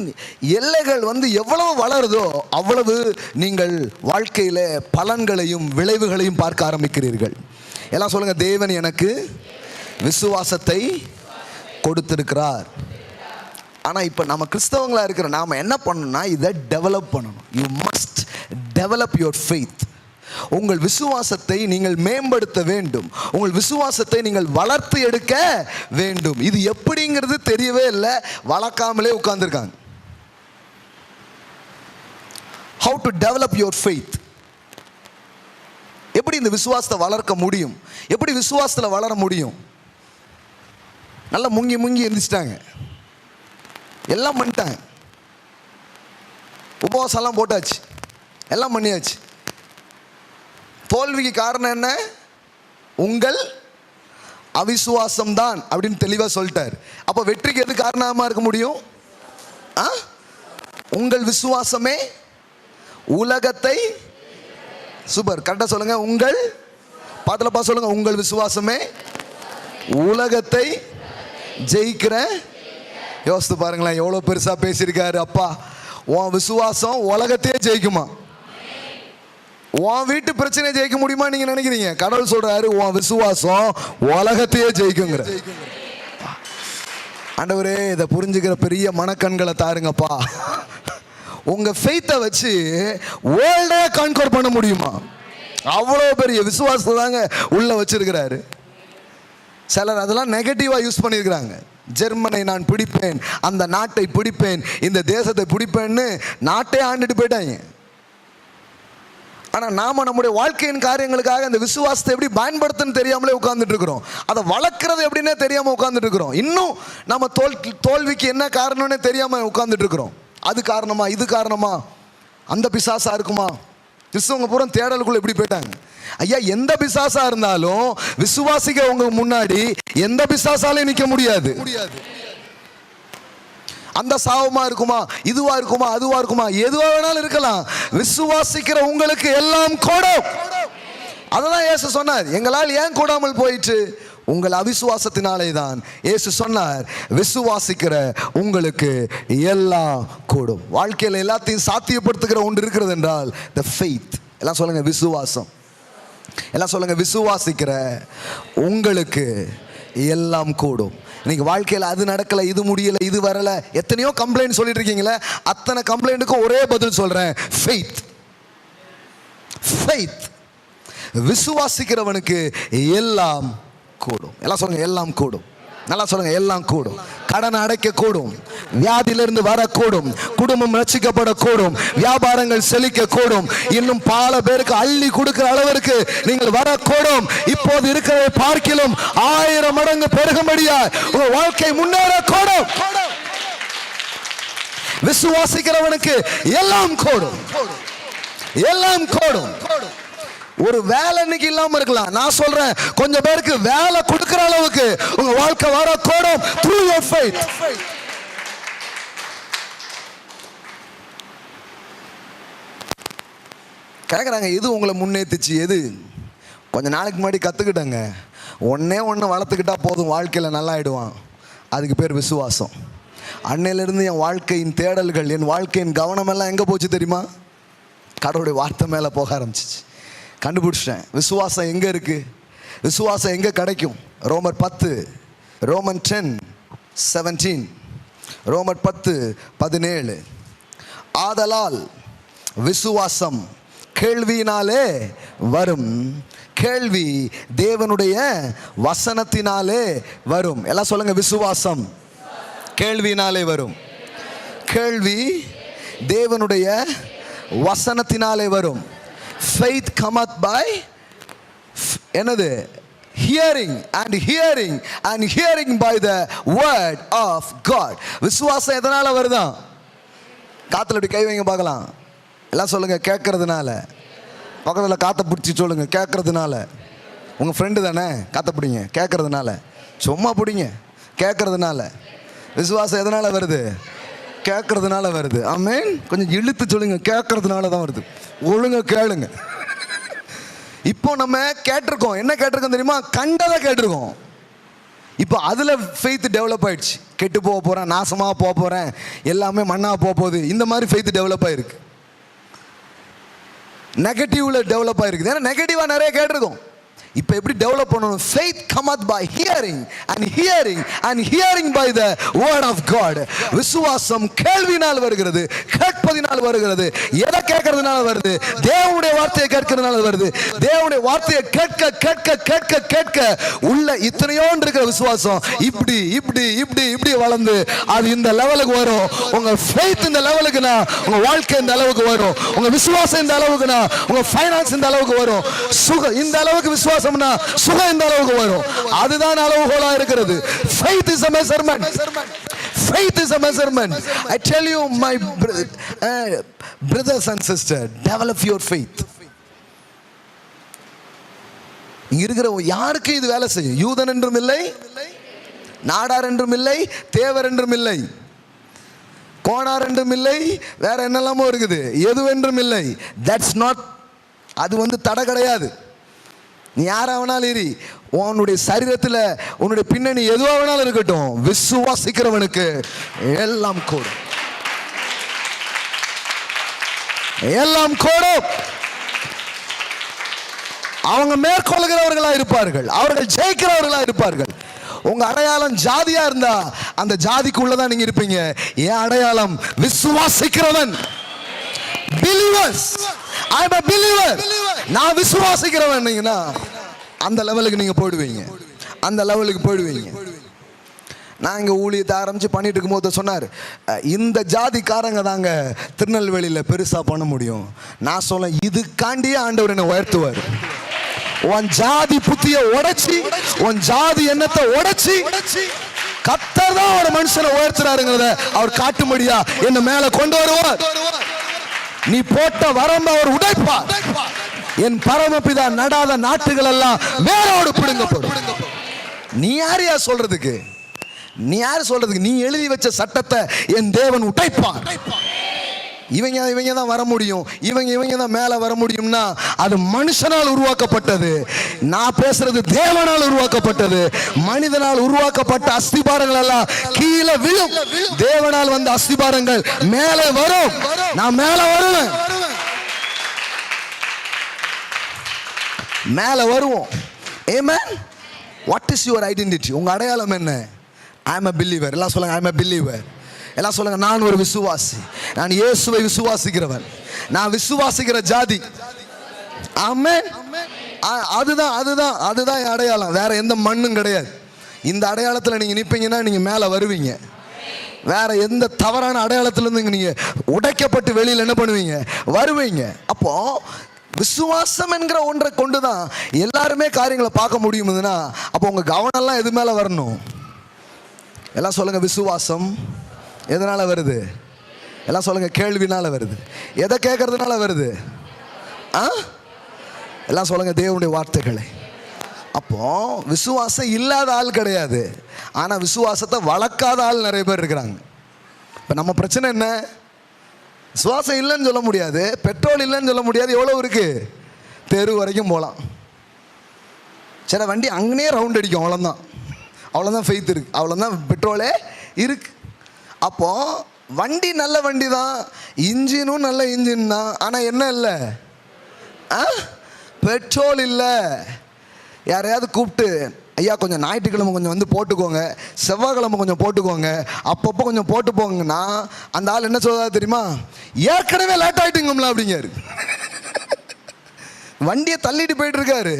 எல்லைகள் எவ்வளவு வளருதோ அவ்வளவு நீங்கள் வாழ்க்கையில பலன்களையும் விளைவுகளையும் பார்க்க ஆரம்பிக்கிறீர்கள். எல்லாம் சொல்லுங்க, தேவன் எனக்கு விசுவாசத்தை கொடுத்திருக்கிறார். ஆனால் இப்போ நம்ம கிறிஸ்தவங்களா இருக்கிற நாம என்ன பண்ணணும்னா, இதை டெவலப் பண்ணணும். You must develop your faith. உங்கள் விசுவாசத்தை நீங்கள் மேம்படுத்த வேண்டும். உங்கள் விசுவாசத்தை நீங்கள் வளர்த்து எடுக்க வேண்டும். இது எப்படிங்கிறது தெரியவே இல்லை, வளர்க்காமலே உட்கார்ந்துருக்காங்க. How to develop your faith, எப்படி இந்த விசுவாசத்தை வளர்க்க முடியும், எப்படி விசுவாசத்தில் வளர முடியும்? நல்லா முங்கி எந்திரிச்சிட்டாங்க, எல்லாம் பண்ணிட்டாங்க, உபவாசம்லாம் போட்டாச்சு, எல்லாம் பண்ணியாச்சு. தோல்விக்கு காரணம் என்ன? உங்கள் அவிசுவாசம் தான் அப்படின்னு தெளிவாக சொல்லிட்டார். அப்போ வெற்றிக்கு எது காரணமாக இருக்க முடியும்? உங்கள் விசுவாசமே உலகத்தை, சூப்பர், கரெக்டாக சொல்லுங்க, உங்கள் பாத்தலப்பா சொல்லுங்க, உங்கள் விசுவாசமே உலகத்தை ஜெயிக்கிற. யோசித்து பாருங்களேன், எவ்வளோ பெருசாக பேசியிருக்காரு. அப்பா, உன் விசுவாசம் உலகத்தையே ஜெயிக்குமா? உன் வீட்டு பிரச்சனையை ஜெயிக்க முடியுமா நீங்க நினைக்கிறீங்க? கடவுள் சொல்றாரு உன் விசுவாசம் உலகத்தையே ஜெயிக்குங்கிற. ஆண்டவரே இதை புரிஞ்சுக்கிற பெரிய மனக்கண்களை தாருங்கப்பா. உங்க ஃபெய்த்தை வச்சு வேர்ல்டே கான்கவர் பண்ண முடியுமா? அவ்வளோ பெரிய விசுவாசத்தை தாங்க உள்ள வச்சிருக்கிறாரு. சிலர் அதெல்லாம் நெகட்டிவா யூஸ் பண்ணியிருக்கிறாங்க. ஜெர்மனை நான் பிடிப்பேன், அந்த நாட்டை பிடிப்பேன், இந்த தேசத்தை பிடிப்பேன்னு நாட்டே ஆண்டுட்டு போயிட்டாங்க. ஆனால் நாம நம்முடைய வாழ்க்கையின் காரியங்களுக்காக அந்த விசுவாசத்தை எப்படி பயன்படுத்தணும்னு தெரியாமலே உட்கார்ந்துட்டு இருக்கிறோம். அதை வளர்க்குறது எப்படின்னே தெரியாமல் உட்கார்ந்துட்டு இருக்கிறோம். இன்னும் நம்ம தோல்விக்கு என்ன காரணம்னே தெரியாமல் உட்கார்ந்துட்டு இருக்கிறோம். அது காரணமா, இது காரணமா, அந்த பிசாசா இருக்குமா? கிறிஸ்தவங்க பூரா தேடலுக்குள்ள எப்படி போயிட்டாங்க. ஐயா, எந்த பிசாசா இருந்தாலும் விசுவாசிக்க உங்க முன்னாடி எந்த பிசாசாலையும் நிற்க முடியாது. அந்த சாவமா இருக்குமா, இதுவா இருக்குமா, அதுவா இருக்குமா, எதுவா வேணாலும் இருக்கலாம். விசுவாசிக்கிற உங்களுக்கு எல்லாம் கூடும். அததான் இயேசு சொன்னார். எங்களால் ஏன் கூடாமல் போயிற்று? உங்கள் அவிசுவாசத்தினாலே தான். இயேசு சொன்னார், விசுவாசிக்கிற உங்களுக்கு எல்லாம் கூடும். வாழ்க்கையில் எல்லாத்தையும் சாத்தியப்படுத்துகிற ஒன்று இருக்கிறது என்றால் the faith. எல்லாம் சொல்லுங்க விசுவாசம். எல்லாம் சொல்லுங்க விசுவாசிக்கிற உங்களுக்கு எல்லாம் கூடும். இன்னைக்கு வாழ்க்கையில் அது நடக்கல, இது முடியல, இது வரல, எத்தனையோ கம்ப்ளைண்ட் சொல்லிட்டு இருக்கீங்களே, அத்தனை கம்ப்ளைண்ட்டுக்கும் ஒரே பதில் சொல்றேன், ஃபெய்த். ஃபெய்த். விசுவாசிக்கிறவனுக்கு எல்லாம் கூடும். எல்லாம் சொல்லுங்க எல்லாம் கூடும். நல்லா சொல்லுங்க எல்லாம் கூடும். கடன் அடைக்க கூடும், வியாதியிலிருந்து வரக்கூடும், குடும்பம் ரட்சிக்கப்படக்கூடும், வியாபாரங்கள் செழிக்க கூடும், இன்னும் பல பேருக்கு அள்ளி கொடுக்கிற அளவிற்கு நீங்கள் வரக்கூடும். இப்போது இருக்கிறதை பார்க்கிலும் 1000 மடங்கு பெருகும்படியா உங்க வாழ்க்கை முன்னேறக்கூடும். விசுவாசிக்கிறவனுக்கு எல்லாம் கூடும், எல்லாம் கூடும். ஒரு வேலை இன்னைக்கு இல்லாம இருக்கலாம். நான் சொல்றேன், கொஞ்சம் பேருக்கு வேலை கொடுக்கிற அளவுக்கு உங்க வாழ்க்கை வரக்கூடும் through your faith. கேட்குறாங்க, எது உங்களை முன்னேற்றுச்சு? எது? கொஞ்ச நாளைக்கு முன்னாடி கற்றுக்கிட்டேங்க, ஒன்று வளர்த்துக்கிட்டா போதும், வாழ்க்கையில் நல்லா ஆயிடுவான். அதுக்கு பேர் விசுவாசம். அன்னையிலிருந்து என் வாழ்க்கையின் தேடல்கள், என் வாழ்க்கையின் கவனமெல்லாம் எங்கே போச்சு தெரியுமா? கடவுளுடைய வார்த்தை மேலே போக ஆரம்பிச்சிச்சு. கண்டுபிடிச்சிட்டேன் விசுவாசம் எங்கே இருக்குது, விசுவாசம் எங்கே கிடைக்கும். ரோமர் 10, ரோமன் 10:17, ரோமர் 10:17. ஆதலால் விசுவாசம் கேள்வியினாலே வரும், கேள்வி தேவனுடைய வசனத்தினாலே வரும். எல்லாம் சொல்லுங்க விசுவாசம் கேள்வியினாலே வரும், கேள்வி தேவனுடைய வசனத்தினாலே வரும். Faith cometh by என்னது? Hearing, and hearing, and hearing by the word of God. விசுவாசம் எதனால வருதா? காத்துல இப்படி கை வைங்க பார்க்கலாம். எல்லாம் சொல்லுங்க கேட்கறதுனால. பக்கத்தில் காற்றை பிடிச்சி சொல்லுங்க கேட்கறதுனால. உங்க ஃப்ரெண்டு தானே, காற்றை பிடிங்க கேட்கறதுனால. சும்மா பிடிங்க கேட்கறதுனால. விசுவாசம் எதனால வருது? கேட்கறதுனால வருது. ஆமென். கொஞ்சம் இழுத்து சொல்லுங்க, கேட்கறதுனால தான் வருது. ஒழுங்க கேளுங்க. இப்போ நம்ம கேட்டிருக்கோம், என்ன கேட்டிருக்கோம் தெரியுமா? கண்டதை கேட்டிருக்கோம். இப்போ அதில் ஃபெய்த் டெவலப் ஆயிடுச்சு. கெட்டு போக போகிறேன், நாசமாக போக போகிறேன், எல்லாமே மண்ணாக போக போகுது, இந்த மாதிரி ஃபெய்த் டெவலப் ஆயிருக்கு. நெகட்டிவ்ல டெவலப் ஆயிருக்கு. ஏன்னா நெகட்டிவாக நிறைய கேட்டிருக்கோம். இப்போ எப்படி டெவலப் பண்ணணும்? faith cometh by hearing, and hearing, and hearing by the word of God. விசுவாசம் கேள்வினால் வருகிறது, கேட்பதினால் வருகிறது. எதை கேட்கறதுனால வருது? தேவனுடைய வார்த்தையை கேட்கறதுனால வருது. தேவனுடைய வார்த்தையை கேட்க கேட்க கேட்க கேட்க உள்ள இத்தனையோ இருக்கிற விசுவாசம் இப்படி இப்படி இப்படி இப்படி வளர்ந்து அது இந்த லெவலுக்கு வரும். உங்க faith இந்த லெவலுக்குனா உங்க வாழ்க்கை இந்த அளவுக்கு வரும். உங்க விசுவாசம் இந்த அளவுக்குனா உங்க ஃபைனான்ஸ் இந்த அளவுக்கு வரும். சுகம் இந்த அளவுக்கு விசுவாசம் சுகம் இந்த அளவுக்கு வரும். அதுதான் அளவுகோலா இருக்கிறது. Faith is a measurement. Faith is a measurement. I tell you my brothers and sisters, develop your faith. இங்க இருக்கிற யாருக்கு இது வேலை செய்யும்? யூதன் என்றும் இல்லை, நாடார் என்றும் இல்லை, தேவர் என்றும் இல்லை, கோணார் என்றும் இல்லை, வேற என்னெல்லாமோ இருக்குது, எதுவென்றும் இல்லை. தட்ஸ் நாட், அது தடை கிடையாது. நீ யாரா வேணாலும் இரு, உன்னுடைய சரீரத்தில் உன்னுடைய பின்னணி எதுவா வேணாலும் இருக்கட்டும், விசுவாசிக்கிறவனுக்கு எல்லாம் கூடும், எல்லாம் கூடும். அவங்க மேற்கொள்கிறவர்களா இருப்பார்கள், அவர்கள் ஜெயிக்கிறவர்களா இருப்பார்கள். உங்க அடையாளம் ஜாதியா இருந்தா அந்த ஜாதிக்குள்ளதான் நீங்க இருப்பீங்க. என் அடையாளம் விசுவாசிக்கிறவன். Believers. I am a believer. நான் விசுவாசிக்கிறவன். அந்த லெவலுக்கு நீங்க போயிடுவீங்க, அந்த லெவலுக்கு போயிடுவீங்க. நான் இங்கே ஊழியத்தை ஆரம்பித்து பண்ணிட்டு இருக்கும்போது சொன்னார், இந்த ஜாதிக்காரங்க தாங்க திருநெல்வேலியில் பெருசாக பண்ண முடியும். நான் சொல்ல, இதுக்காண்டியே ஆண்டவர் என்னை உயர்த்துவார். உன் ஜாதி புத்திய உடைச்சி, உன் ஜாதி எண்ணத்தை உடைச்சி கர்த்தர் தான் ஒரு மனுஷனை உயர்த்துறாருங்கிறத அவர் காட்டும்படியா என்ன மேல கொண்டு வருவார். நீ போட்ட வரம்ப அவர் உடைப்பார். என் பரமபிதா நடாத நாட்டுகள் எல்லாம் வேரோடு பிடுங்கப்படும். நீ யாரையா சொல்றதுக்கு? நீ யாரு சொல்றதுக்கு? நீ எழுதி வச்ச சட்டத்தை என் தேவன் உடைப்பான். இவங்க தான் வர முடியும், இவங்க தான் மேல வர முடியும்னா அது மனுஷனால் உருவாக்கப்பட்டது. நான் பேசுறது தேவனால் உருவாக்கப்பட்டது. மனிதனால் உருவாக்கப்பட்ட அஸ்திபாரங்கள் எல்லாம் கீழே விழும். தேவனால் வந்த அஸ்திபாரங்கள் மேலே வரும். நான் மேல வருவேன், மேல வருவோம். Amen. What is your identity? உங்க அடையாளம் என்ன? I am a believer. எல்லாம் சொல்லுங்க, I am a believer. எல்லாம் சொல்லுங்க, நான் ஒரு விசுவாசி. நான் இயேசுவை விசுவாசிக்கிறவன். நான் விசுவாசிக்கிற ஜாதி. ஆமென். அதுதான் என் அடையாளம். வேற எந்த மண்ணும் கிடையாது. இந்த அடையாளத்தில் நீங்க நிப்பீங்கன்னா நீங்க மேல வருவீங்க. வேற எந்த தவறான அடையாளத்திலிருந்து நீங்க உடைக்கப்பட்டு வெளியில் என்ன பண்ணுவீங்க? வருவீங்க. அப்போ விசுவாசம் என்கிற ஒன்றை கொண்டுதான் எல்லாருமே காரியங்களை பார்க்க முடியும்னா, அப்போ உங்க கவனம் எல்லாம் எது மேல வரணும்? எல்லாம் சொல்லுங்க, விசுவாசம் எதனால வருது? எல்லாம் சொல்லுங்க, கேள்வினால வருது. எதை கேட்கறதுனால வருது? எல்லாம் சொல்லுங்க, தேவனுடைய வார்த்தைகளை. அப்போ விசுவாசம் இல்லாத ஆள் கிடையாது, ஆனா விசுவாசத்தை வளர்க்காத ஆள் நிறைய பேர் இருக்கிறாங்க. இப்ப நம்ம பிரச்சனை என்ன? விசுவாசம் இல்லைன்னு சொல்ல முடியாது, பெட்ரோல் இல்லைன்னு சொல்ல முடியாது. எவ்வளவு இருக்கு? தெரு வரைக்கும் போகலாம். சில வண்டி அங்கனே ரவுண்ட் அடிக்கும், அவ்வளோதான் ஃபெய்த் இருக்கு, அவ்வளோதான் பெட்ரோலே இருக்கு. அப்போ வண்டி நல்ல வண்டி தான், இன்ஜினும் நல்ல இன்ஜின் தான். ஆனால் என்ன இல்லை? பெட்ரோல் இல்லை. யாரையாவது கூப்பிட்டு, ஐயா கொஞ்சம் ஞாயிற்றுக்கிழமை கொஞ்சம் வந்து போட்டுக்கோங்க, செவ்வாய்க்கிழமை கொஞ்சம் போட்டுக்கோங்க, அப்பப்போ கொஞ்சம் போட்டு போங்கன்னா அந்த ஆள் என்ன சொல்றா தெரியுமா? ஏற்கனவே லேட் ஆகிட்டுங்கம்ல அப்படிங்காரு. வண்டியை தள்ளிட்டு போயிட்டு இருக்காரு.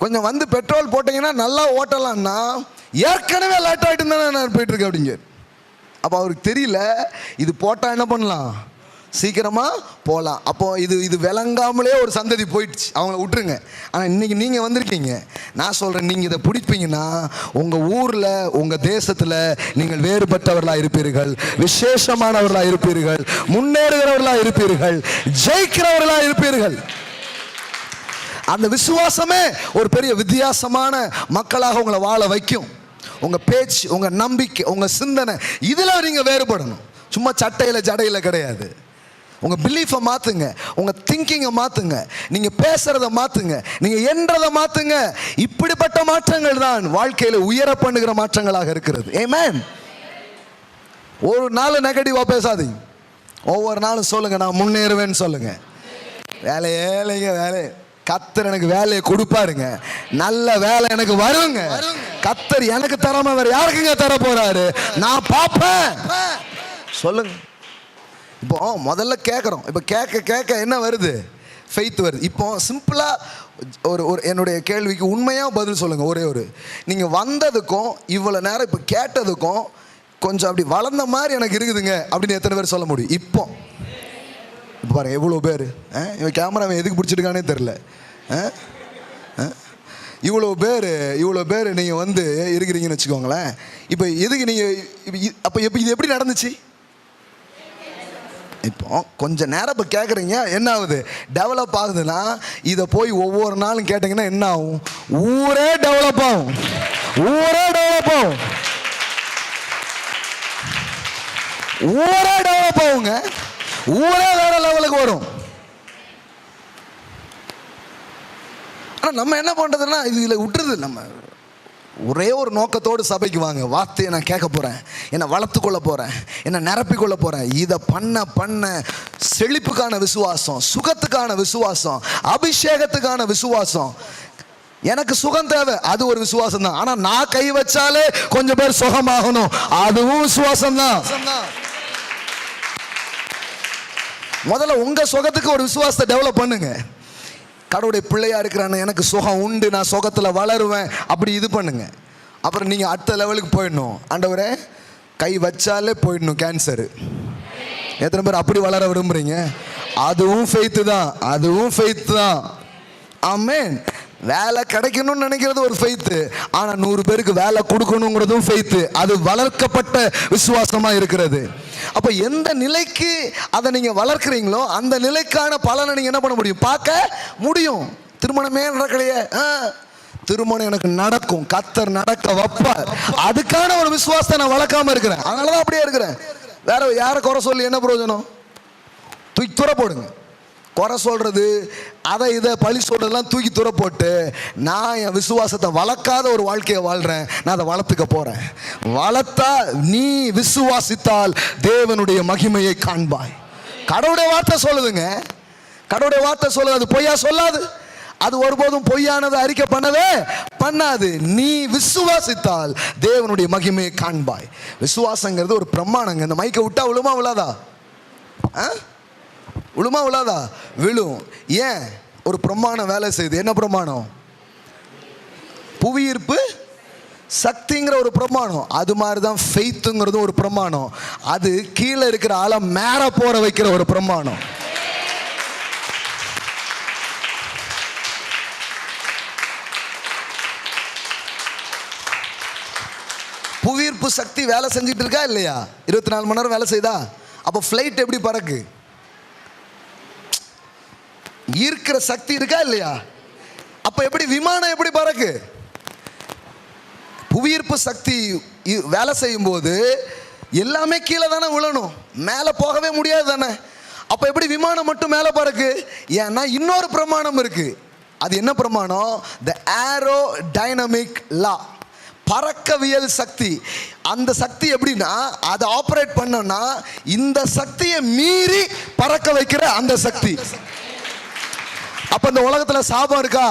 கொஞ்சம் வந்து பெட்ரோல் போட்டீங்கன்னா நல்லா ஓட்டலாம்னா, ஏற்கனவே லேட் ஆகிட்டு தானே நான் போயிட்டு இருக்கேன் அப்படிங்க. அப்போ அவருக்கு தெரியல, இது போட்டால் என்ன பண்ணலாம், சீக்கிரமா போகலாம். அப்போ இது விளங்காமலே ஒரு சந்ததி போயிடுச்சு, அவங்கள விட்டுருங்க. ஆனால் இன்னைக்கு நீங்க வந்திருக்கீங்க. நான் சொல்றேன், நீங்க இதை பிடிப்பீங்கன்னா உங்க ஊர்ல, உங்க தேசத்துல நீங்கள் வேறுபட்டவர்களா இருப்பீர்கள், விசேஷமானவர்களா இருப்பீர்கள், முன்னேறுகிறவர்களா இருப்பீர்கள், ஜெயிக்கிறவர்களா இருப்பீர்கள். அந்த விசுவாசமே ஒரு பெரிய வித்தியாசமான மக்களாக உங்களை வாழ வைக்கும். உங்க பேச்சு, உங்க நம்பிக்கை, உங்க சிந்தனை, இதுல நீங்க வேறுபடணும். சும்மா சட்டையில ஜடையில கிடையாது. உங்க பிலீஃபை மாத்துங்க, உங்க திங்கிங்கை மாத்துங்க, நீங்க பேசுறத மாத்துங்க, நீங்க என்றதை மாத்துங்க. இப்படிப்பட்ட மாற்றங்கள் தான் வாழ்க்கையில உயர பண்ணுகிற மாற்றங்களாக இருக்கிறது. ஆமென். ஒரு நாள் நெகட்டிவா பேசாதீங்க. ஒவ்வொரு நாளும் சொல்லுங்க, நான் முன்னேறுவேன்னு சொல்லுங்க. வேலை கர்த்தர் எனக்கு வேலையை கொடுப்பாருங்க, நல்ல வேலை எனக்கு வருங்க. கர்த்தர் எனக்கு தராம வேற யாருக்குங்க தர போறாரு? நான் பார்ப்பேன். சொல்லுங்க. இப்போ முதல்ல கேட்குறோம், இப்போ கேட்க என்ன வருது? ஃபெய்த் வருது. இப்போ சிம்பிளா ஒரு என்னுடைய கேள்விக்கு உண்மையா பதில் சொல்லுங்க. ஒரே நீங்க வந்ததுக்கும் இவ்வளவு நேரம் இப்போ கேட்டதுக்கும் கொஞ்சம் அப்படி வளர்ந்த மாதிரி எனக்கு இருக்குதுங்க அப்படின்னு எத்தனை பேர் சொல்ல முடியும்? இப்போ பாருங்க எவ்வளோ பேர். இவன் கேமராவை எதுக்கு பிடிச்சிருக்கானே தெரில. இவ்வளோ பேர் நீங்கள் வந்து இருக்கிறீங்கன்னு வச்சுக்கோங்களேன். இப்போ எதுக்கு நீங்கள் அப்போ இது எப்படி நடந்துச்சு? இப்போ கொஞ்சம் நேரம் இப்போ கேட்குறீங்க, என்ன ஆகுது? டெவலப் ஆகுதுன்னா இதை போய் ஒவ்வொரு நாளும் கேட்டிங்கன்னா என்ன ஆகும்? ஊரே டெவலப் ஆகும். ஊரே டெவலப் ஆகுங்க. ஊரே வேற லெவலுக்கு வரும். ஆனால் நம்ம என்ன பண்ணுறதுன்னா இதில் விட்டுறது. நம்ம ஒரே ஒரு நோக்கத்தோடு சபைக்கு வாங்க, வார்த்தையை நான் கேட்க போகிறேன், என்னை வளர்த்து கொள்ள போகிறேன், என்னை நிரப்பிக்கொள்ள போகிறேன். இதை பண்ண செழிப்புக்கான விசுவாசம், சுகத்துக்கான விசுவாசம், அபிஷேகத்துக்கான விசுவாசம். எனக்கு சுகம் தேவை, அது ஒரு விசுவாசம் தான். ஆனா நான் கை வச்சாலே கொஞ்சம் பேர் சுகமாகணும், அதுவும் விசுவாசம் தான். முதல்ல உங்க சுகத்துக்கு ஒரு விசுவாசத்தை டெவலப் பண்ணுங்க. கடவுளுடைய பிள்ளையா இருக்கிறான்னு எனக்கு சுகம் உண்டு, நான் சுகத்துல வளருவேன், அப்படி இது பண்ணுங்க. அப்புறம் நீங்க அடுத்த லெவலுக்கு போயிடணும். ஆண்டவரே கை வச்சாலே போயிடணும் கேன்சரு. எத்தனை பேர் அப்படி வளர விரும்புறீங்க? அதுவும் ஃபெய்த் தான், அதுவும் ஃபெய்த் தான். ஆமென். வேலை கிடைக்கணும்னு நினைக்கிறது ஒரு ஃபெய்த்து, ஆனா 100 பேருக்கு வேலை கொடுக்கணுங்கிறதும் ஃபெய்த்து. அது வளர்க்கப்பட்ட விசுவாசமா இருக்கிறது. அப்ப எந்த நிலைக்கு அதை நீங்க வளர்க்குறீங்களோ அந்த நிலைக்கான பலனை நீங்க என்ன பண்ண முடியும்? பார்க்க முடியும். திருமணமே நடக்கலையே, திருமணம் எனக்கு நடக்கும், கர்த்தர் நடக்க வைப்பார். அதுக்கான ஒரு விசுவாசத்தை நான் வளர்க்காம இருக்கிறேன், அதனாலதான் அப்படியே இருக்கிறேன். வேற யாரை குறை சொல்லி என்ன பிரயோஜனம்? தூக்கி துற போடுங்க. குறை சொல்றது, அதை இதை பழி சொல்றதெல்லாம் தூக்கி துற போட்டு, நான் என் விசுவாசத்தை வளர்க்காத ஒரு வாழ்க்கையை வாழ்றேன், நான் அதை வளர்த்துக்க போறேன். வளர்த்தா நீ விசுவாசித்தால் தேவனுடைய மகிமையை காண்பாய். கடவுளுடைய வார்த்தை சொல்லுதுங்க, கடவுளுடைய வார்த்தை சொல்லுது, அது பொய்யா சொல்லாது. அது ஒருபோதும் பொய்யானது அறிக்கை பண்ணவே பண்ணாது. நீ விசுவாசித்தால் தேவனுடைய மகிமையை காண்பாய். விசுவாசங்கிறது ஒரு பிரமாணங்க. இந்த மைக்கை விட்டா விழுமா விழாதா? விழுமா விழாதா? விழும். ஏன்? ஒரு பிரமாணம் வேலை செய்யுது. என்ன பிரமாணம்? புவியீர்ப்பு சக்திங்கிற ஒரு பிரமாணம். அது மாதிரி தான் ஃபெய்த்துங்கிறது ஒரு பிரமாணம். அது கீழே இருக்கிற ஆளை மேல போற வைக்கிற ஒரு பிரமாணம். புவியீர்ப்பு சக்தி வேலை செஞ்சுட்டு இருக்கா இல்லையா? 24 மணி நேரம் வேலை செய்தா? அப்போ ஃப்ளைட் எப்படி பறக்கு? ஈர்க்கிற சக்தி இருக்கா இல்லையா? அப்ப எப்படி விமானம் எப்படி பறக்கு? புவியீர்ப்பு சக்தி வேலை செய்யும் போது எல்லாமே கீழே தானே விழணும், மேலே போகவே முடியாது தானே. அப்ப எப்படி விமானம் மட்டும் மேலே பறக்கு? ஏன்னா இன்னொரு பிரமாணம் இருக்கு. அது என்ன பிரமாணம்? த ஏரோ டைனமிக் லா, பறக்கவியல் சக்தி. அந்த சக்தி எப்படின்னா, அதை ஆப்ரேட் பண்ணோம்னா இந்த சக்தியை மீறி பறக்க வைக்கிற அந்த சக்தி. அப்ப இந்த உலகத்துல சாபம் இருக்கா?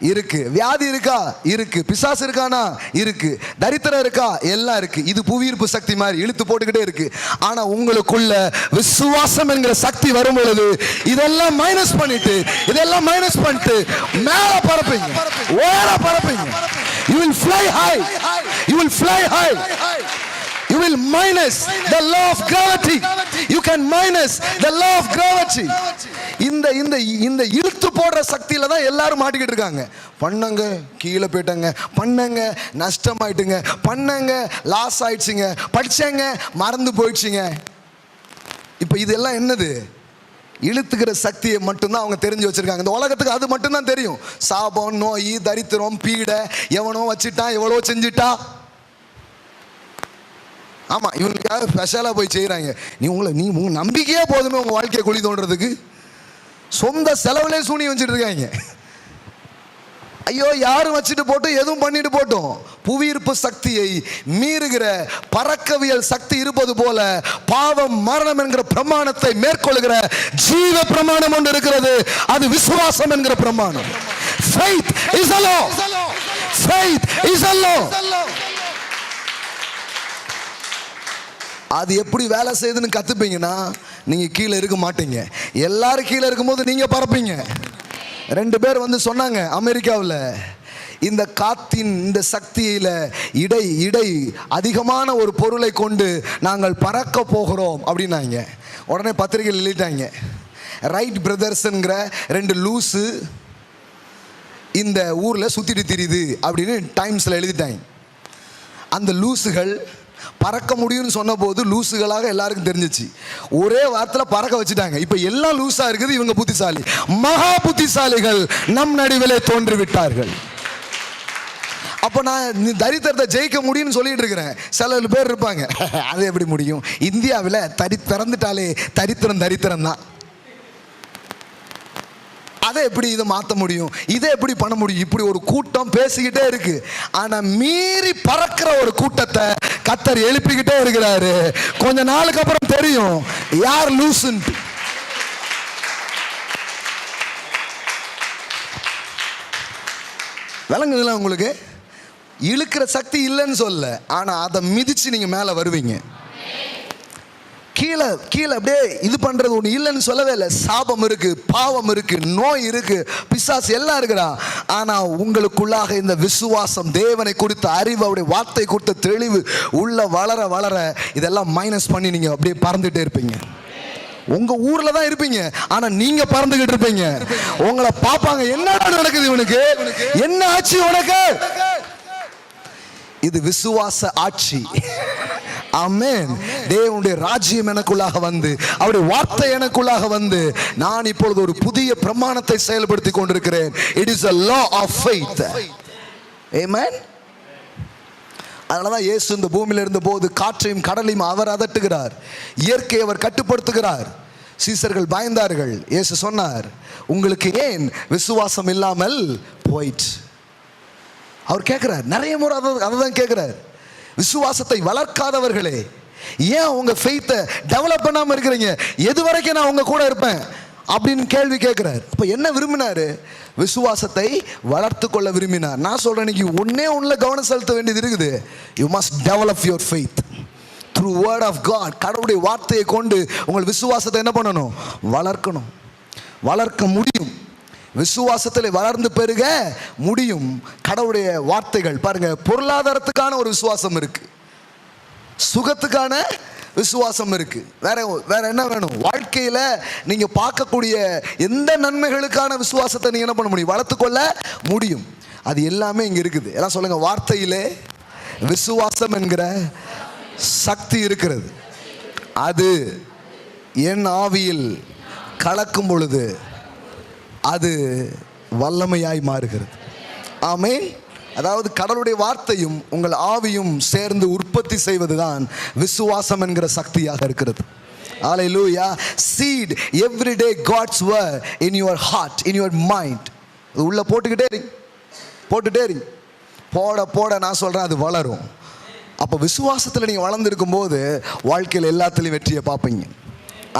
இருக்கு. வியாதி இருக்கா? இருக்கு. பிசாசு இருக்கானா? இருக்கு. தரித்திரம் இருக்கா? எல்லாம் இருக்கு. இது புவியீர்ப்பு சக்தி மாதிரி இழுத்து போட்டுக்கிட்டே இருக்கு. ஆனா உங்களுக்குள்ள விசுவாசம் என்கிற சக்தி வரும் பொழுது இதெல்லாம் மைனஸ் பண்ணிட்டு மேல பறப்பீங்க, ஓர பறப்பீங்க. You will fly high. You will fly high. You will minus the law of gravity. You can minus the law of gravity. இந்த இழுத்து போடுற சக்தியில தான் எல்லாரும் மாட்டிக்கிட்டு இருக்காங்க. பண்ணங்க கீழே போயிட்டாங்க, பண்ணங்க நஷ்டமாயிட்டுங்க, பண்ணங்க லாஸ் ஆயிடுச்சுங்க, படிச்சங்க மறந்து போயிடுச்சுங்க. இப்ப இதெல்லாம் என்னது? இழுத்துக்கிற சக்தியை மட்டும்தான் அவங்க தெரிஞ்சு வச்சிருக்காங்க. இந்த உலகத்துக்கு அது மட்டும்தான் தெரியும். சாபம், நோய், தரித்திரம், பீடை, எவனோ வச்சுட்டான், எவ்வளோ செஞ்சுட்டா. ஆமா, இவங்களுக்காக ஸ்பெஷலா போய் செய்யறாங்க. உங்க நம்பிக்கையே போதுமே உங்க வாழ்க்கையை குழி தோன்றதுக்கு. சொந்த செலவுலே சூனி வச்சுட்டு இருக்காங்க. ஐயோ, யாரும் வச்சுட்டு போட்டும், எதுவும் பண்ணிட்டு போட்டோம். புவியீர்ப்பு சக்தியை மீறுகிற பறக்கவியல் சக்தி இருப்பது போல பாவம், மரணம் என்கிற பிரமாணத்தை மேற்கொள்ளுகிற ஜீவ பிரமாணம் ஒன்று இருக்கிறது. அது விசுவாசம் என்கிற பிரமாணம். Faith is a law. Faith is a law. அது எப்படி வேலை செய்யுதுன்னு கத்துப்பீங்கன்னா நீங்க கீழே இருக்க மாட்டீங்க. எல்லாரும் கீழே இருக்கும்போது நீங்க பறப்பீங்க. 2 பேர் வந்து சொன்னாங்க அமெரிக்காவில், இந்த காத்தின் இந்த சக்தியில இடை அதிகமான ஒரு பொருளை கொண்டு நாங்கள் பறக்க போகிறோம் அப்படின்னாங்க. உடனே பத்திரிகையில் எழுதிட்டாங்க, ரைட் பிரதர்ஸ்ங்கிற 2 லூசு இந்த ஊர்ல சுத்திட்டு திரியுது அப்படின்னு டைம்ஸ்ல எழுதிட்டாங்க. அந்த லூசுகள் பறக்க முடியும்னு சொன்ன போது லூசுகளாக எல்லாருக்கும் தெரிஞ்சிச்சு. ஒரே வாரத்தில் பறக்க வச்சுட்டாங்க. இப்ப எல்லாம் லூசா இருக்குது. இவங்க புத்திசாலி, மகா புத்திசாலிகள் நம் நடுவிலே தோன்றிவிட்டார்கள். அப்ப நான் தரித்திரத்தை ஜெயிக்க முடியும்னு சொல்லிட்டு இருக்கிறேன். சில பேர் இருப்பாங்க, அது எப்படி முடியும்? இந்தியாவில் பிறந்துட்டாலே தரித்திரம் தான். அதை எப்படி இதை மாற்ற முடியும்? இதை எப்படி பண்ண முடியும்? இப்படி ஒரு கூட்டம் பேசிக்கிட்டே இருக்கு. ஆனா மீறி பறக்கிற ஒரு கூட்டத்தை கர்த்தர் எழுப்பிக்கிட்டே இருக்கிறாரு. கொஞ்ச நாளுக்கு அப்புறம் தெரியும் யார் லூசுன்னு. விளங்குதுல உங்களுக்கு? இழுக்கிற சக்தி இல்லைன்னு சொல்ல, ஆனால் அதை மிதிச்சு நீங்கள் மேலே வருவீங்க. கீழே கீழே அப்படியே இது பண்ணுறது ஒன்று இல்லைன்னு சொல்லவே இல்லை. சாபம் இருக்குது, பாவம் இருக்குது, நோய் இருக்குது, பிசாசு எல்லாம் இருக்குடா. ஆனால் உங்களுக்குள்ளாக இந்த விசுவாசம், தேவனை குறித்த அறிவு, அவருடைய வார்த்தை குறித்த தெளிவு உள்ள வளர வளர இதெல்லாம் மைனஸ் பண்ணி நீங்கள் அப்படியே பறந்துகிட்டே இருப்பீங்க. உங்க ஊர்ல தான் இருப்பீங்க, ஆனா நீங்க பறந்துகிட்டு இருப்பீங்க. உங்களை பார்ப்பாங்க, என்னடா நடக்குது இவனுக்கு, என்ன ஆச்சு உனக்கு? இது விசுவாச ஆட்சி. ஆமென். தேவனுடைய ராஜ்யம் எனக்குள்ளாக வந்து, அவருடைய வார்த்தை எனக்குள்ளாக வந்து, நான் இப்பொழுது ஒரு புதிய பிரமாணத்தை செயல்படுத்தி கொண்டிருக்கிறேன். It is a law of faith. Amen. அதனாலதான் இயேசு இந்த பூமியில இருந்த போது காற்றையும் கடலையும் அவர் அதட்டுகிறார், இயற்கையை அவர் கட்டுப்படுத்துகிறார். சீசர்கள் பயந்தார்கள். இயேசு சொன்னார், உங்களுக்கு ஏன் விசுவாசம் இல்லாமல் போயிற்று? அவர் கேட்கிறார், நிறைய முறை அதை தான் கேட்கிறார். விசுவாசத்தை வளர்க்காதவர்களே, ஏன் உங்க ஃபெய்த்தை டெவலப் பண்ணாம இருக்கிறீங்க? எது வரைக்கும் நான் உங்க கூட இருப்பேன் அப்படின்னு கேள்வி கேட்கிறார். அப்ப என்ன விரும்பினாரு? விசுவாசத்தை வளர்த்து கொள்ள விரும்பினார். நான் சொல்றேன், இன்னைக்கு ஒன்றுல கவனம் செலுத்த வேண்டியது இருக்குது. You must develop your faith through word of God. கடவுளுடைய வார்த்தையை கொண்டு உங்கள் விசுவாசத்தை என்ன பண்ணணும்? வளர்க்கணும். வளர்க்க முடியும். விசுவாசத்தில் வளர்ந்து பெருக முடியும். கடவுளுடைய வார்த்தைகள் பாருங்க, பொருளாதாரத்துக்கான ஒரு விசுவாசம் இருக்கு, சுகத்துக்கான விசுவாசம் இருக்கு, வேற என்ன வேணும்? வாழ்க்கையில நீங்க பார்க்கக்கூடிய எந்த நன்மைகளுக்கான விசுவாசத்தை நீங்க என்ன பண்ண முடியும்? வளர்த்துக்கொள்ள முடியும். அது எல்லாமே இங்க இருக்குது. எல்லாம் சொல்லுங்க, வார்த்தையிலே விசுவாசம் என்கிற சக்தி இருக்கிறது. அது என் ஆவியில் கலக்கும் பொழுது அது வல்லமையாய் மாறுகிறது. ஆமென். அதாவது கடவுளுடைய வார்த்தையும் உங்கள் ஆவியும் சேர்ந்து உற்பத்தி செய்வதுதான் விசுவாசம் என்கிற சக்தியாக இருக்கிறது. Hallelujah. Seed every day God's word in your heart, in your mind. உள்ள போட்டுக்கிட்டே இருங்க. போட போட நான் சொல்றேன், அது வளரும். அப்போ விசுவாசத்தில் நீங்கள் வளர்ந்துருக்கும் போது வாழ்க்கையில் எல்லாத்துலேயும் வெற்றியை பார்ப்பீங்க.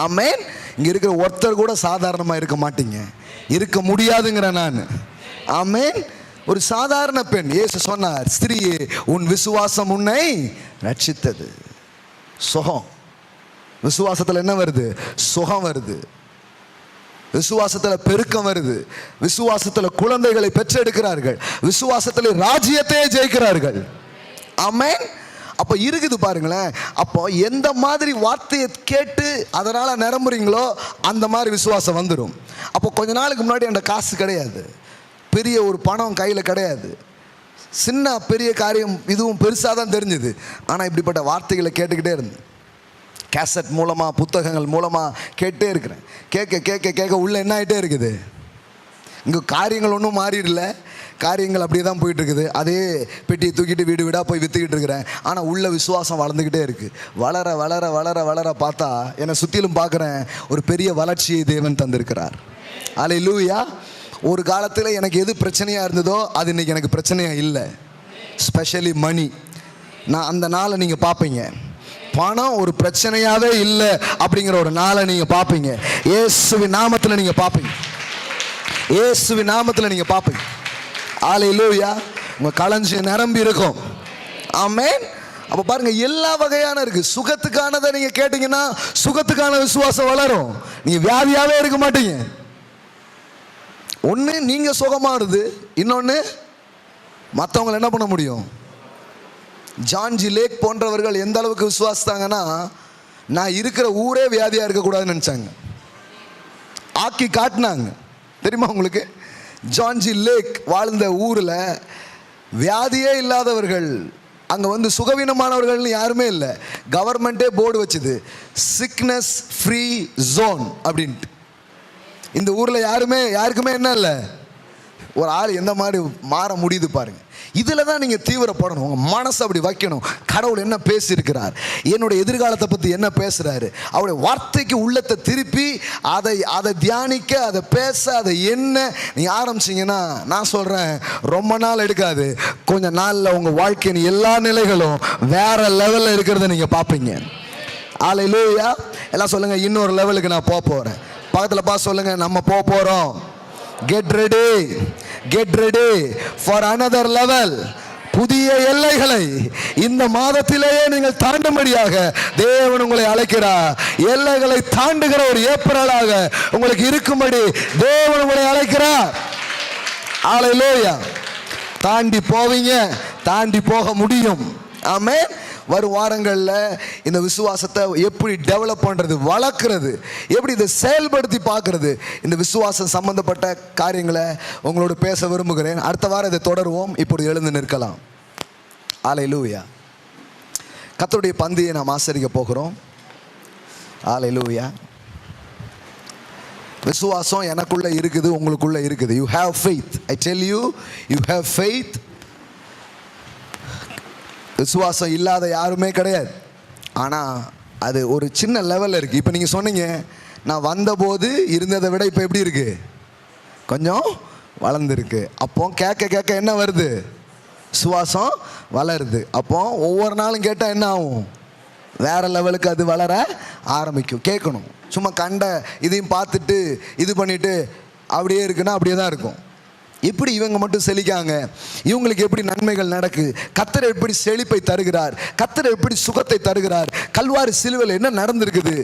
ஆமென். இங்கே இருக்கிற ஒருத்தர் கூட சாதாரணமாக இருக்க மாட்டீங்க, இருக்க முடியாதுங்கிற நான். ஆமென். ஒரு சாதாரண பெண், இயேசு சொன்னார், ஸ்திரீயே உன் விசுவாசம் உன்னை ரட்சித்தது. சுகம். விசுவாசத்தில் என்ன வருது? சுகம் வருது. விசுவாசத்தில் பெருக்கம் வருது. விசுவாசத்தில் குழந்தைகளை பெற்றெடுக்கிறார்கள். விசுவாசத்தில் ராஜ்யத்தை ஜெயிக்கிறார்கள். ஆமென். அப்போ இருக்குது பாருங்களேன். அப்போ எந்த மாதிரி வார்த்தையை கேட்டு அதனால நிரம்புறீங்களோ அந்த மாதிரி விசுவாசம் வந்துடும். அப்போ கொஞ்ச நாளுக்கு முன்னாடி என்கிட்ட காசு கிடையாது, பெரிய ஒரு பணம் கையில் கிடையாது, சின்ன பெரிய காரியம் இதுவும் பெருசாக தான் தெரிஞ்சுது. ஆனால் இப்படிப்பட்ட வார்த்தைகளை கேட்டுக்கிட்டே இருந்தேன். கேசட் மூலமாக, புத்தகங்கள் மூலமாக கேட்டே இருக்கிறேன். கேட்க கேட்க கேட்க உள்ள என்ன ஆகிட்டே இருக்குது? இங்கே காரியங்கள் ஒன்றும் மாறிடல, காரியங்கள் அப்படியே தான் போயிட்டு இருக்குது. அதே பெட்டியை தூக்கிட்டு வீடு வீடாக போய் விற்றுக்கிட்டு இருக்கிறேன். ஆனால் உள்ள விசுவாசம் வளர்ந்துக்கிட்டே இருக்குது. வளர வளர வளர வளர பார்த்தா என்னை சுற்றிலும் பார்க்குறேன், ஒரு பெரிய வளர்ச்சியை தேவன் தந்திருக்கிறார். அல்லேலூயா. ஒரு காலத்தில் எனக்கு எது பிரச்சனையாக இருந்ததோ அது இன்றைக்கி எனக்கு பிரச்சனையாக இல்லை. ஸ்பெஷலி மணி. நான் அந்த நாளை நீங்கள் பார்ப்பீங்க. பணம் ஒரு பிரச்சனையாகவே இல்லை அப்படிங்கிற ஒரு நாளை நீங்கள் பார்ப்பீங்க. இயேசுவின் நாமத்தில் நீங்கள் பார்ப்பீங்க. இயேசுவின் நாமத்தில் நீங்கள் பார்ப்பீங்க. அல்லேலூயா. உங்கள் களஞ்சியம் நிரம்பி இருக்கும். ஆமென். அப்போ பாருங்க, எல்லா வகையான இருக்கு. சுகத்துக்கானதை நீங்க கேட்டீங்கன்னா சுகத்துக்கான விசுவாசம் வளரும். நீங்க வியாதியாவே இருக்க மாட்டீங்க. ஒன்று நீங்க சுகமாறுது, இன்னொன்று மற்றவங்களை என்ன பண்ண முடியும்? ஜான் ஜி லேக் போன்றவர்கள் எந்த அளவுக்கு விசுவாசித்தாங்கன்னா, நான் இருக்கிற ஊரே வியாதியா இருக்கக்கூடாதுன்னு நினைச்சாங்க, ஆக்கி காட்டினாங்க. தெரியுமா உங்களுக்கு? ஜான் ஜி லேக் வாழ்ந்த ஊரில் வியாதியே இல்லாதவர்கள், அங்கே வந்து சுகவீனமானவர்கள்னு யாருமே இல்லை. கவர்மெண்ட்டே போர்டு வச்சுது, சிக்னஸ் ஃப்ரீ ஜோன் அப்படின்ட்டு. இந்த ஊரில் யாருக்குமே என்ன இல்லை. ஒரு ஆள் எந்த மாதிரி மாற முடியுது பாருங்க. இதில் தான் நீங்கள் தீவிரப்படணும். உங்கள் மனசை அப்படி வைக்கணும். கடவுள் என்ன பேசியிருக்கிறார், என்னுடைய எதிர்காலத்தை பற்றி என்ன பேசுகிறாரு, அவருடைய வார்த்தைக்கு உள்ளத்தை திருப்பி அதை தியானிக்க, அதை பேச, அதை என்ன நீங்கள் ஆரம்பிச்சிங்கன்னா, நான் சொல்கிறேன், ரொம்ப நாள் எடுக்காது. கொஞ்சம் நாளில் உங்கள் வாழ்க்கையின் எல்லா நிலைகளும் வேற லெவலில் இருக்கிறத நீங்கள் பார்ப்பீங்க. அல்லேலூயா. எல்லாம் சொல்லுங்கள், இன்னொரு லெவலுக்கு நான் போக போகிறேன். பக்கத்தில் பார்த்து சொல்லுங்கள், நம்ம போக போகிறோம். Get ready, Get ready for another level. புதிய எல்லைகளை இந்த மாதத்திலேயே நீங்கள் தாண்டும்படியாக தேவன் உங்களை அழைக்கிறார். எல்லைகளை தாண்டுகிற ஒரு ஏப்ரலாக உங்களுக்கு இருக்கும்படி தேவன் உங்களை அழைக்கிறார். ஹல்லேலூயா. தாண்டி போவீங்க, தாண்டி போக முடியும். ஆமென். வரும் வாரங்களில் இந்த விசுவாசத்தை எப்படி டெவலப் பண்ணுறது, வளர்க்குறது, எப்படி இதை செயல்படுத்தி பார்க்குறது, இந்த விசுவாசம் சம்பந்தப்பட்ட காரியங்களை உங்களோட பேச விரும்புகிறேன். அடுத்த வாரம் இதை தொடருவோம். இப்பொழுது எழுந்து நிற்கலாம். ஹல்லேலூயா. கர்த்தருடைய பந்தியை நாம் ஆசரிக்க போகிறோம். ஹல்லேலூயா. விசுவாசம் எனக்குள்ள இருக்குது, உங்களுக்குள்ள இருக்குது. You have faith. I tell you, you have faith. விசுவாசம் இல்லாத யாருமே கிடையாது. ஆனால் அது ஒரு சின்ன லெவலில் இருக்குது. இப்போ நீங்கள் சொன்னீங்க, நான் வந்தபோது இருந்ததை விட இப்போ எப்படி இருக்குது, கொஞ்சம் வளர்ந்துருக்கு. அப்போ கேட்க கேட்க என்ன வருது, விசுவாசம் வளருது. அப்போ ஒவ்வொரு நாளும் கேட்டால் என்ன ஆகும், வேறு லெவலுக்கு அது வளர ஆரம்பிக்கும். கேட்கணும். சும்மா கண்ட இதையும் பார்த்துட்டு இது பண்ணிவிட்டு அப்படியே இருக்குன்னா அப்படியே தான் இருக்கும். எப்படி இவங்க மட்டும் செழிக்காங்க, இவங்களுக்கு எப்படி நன்மைகள் நடக்கு, கர்த்தர் எப்படி செழிப்பை தருகிறார், கர்த்தர் எப்படி சுகத்தை தருகிறார், கல்வாரி சிலுவையில் என்ன நடந்திருக்குது,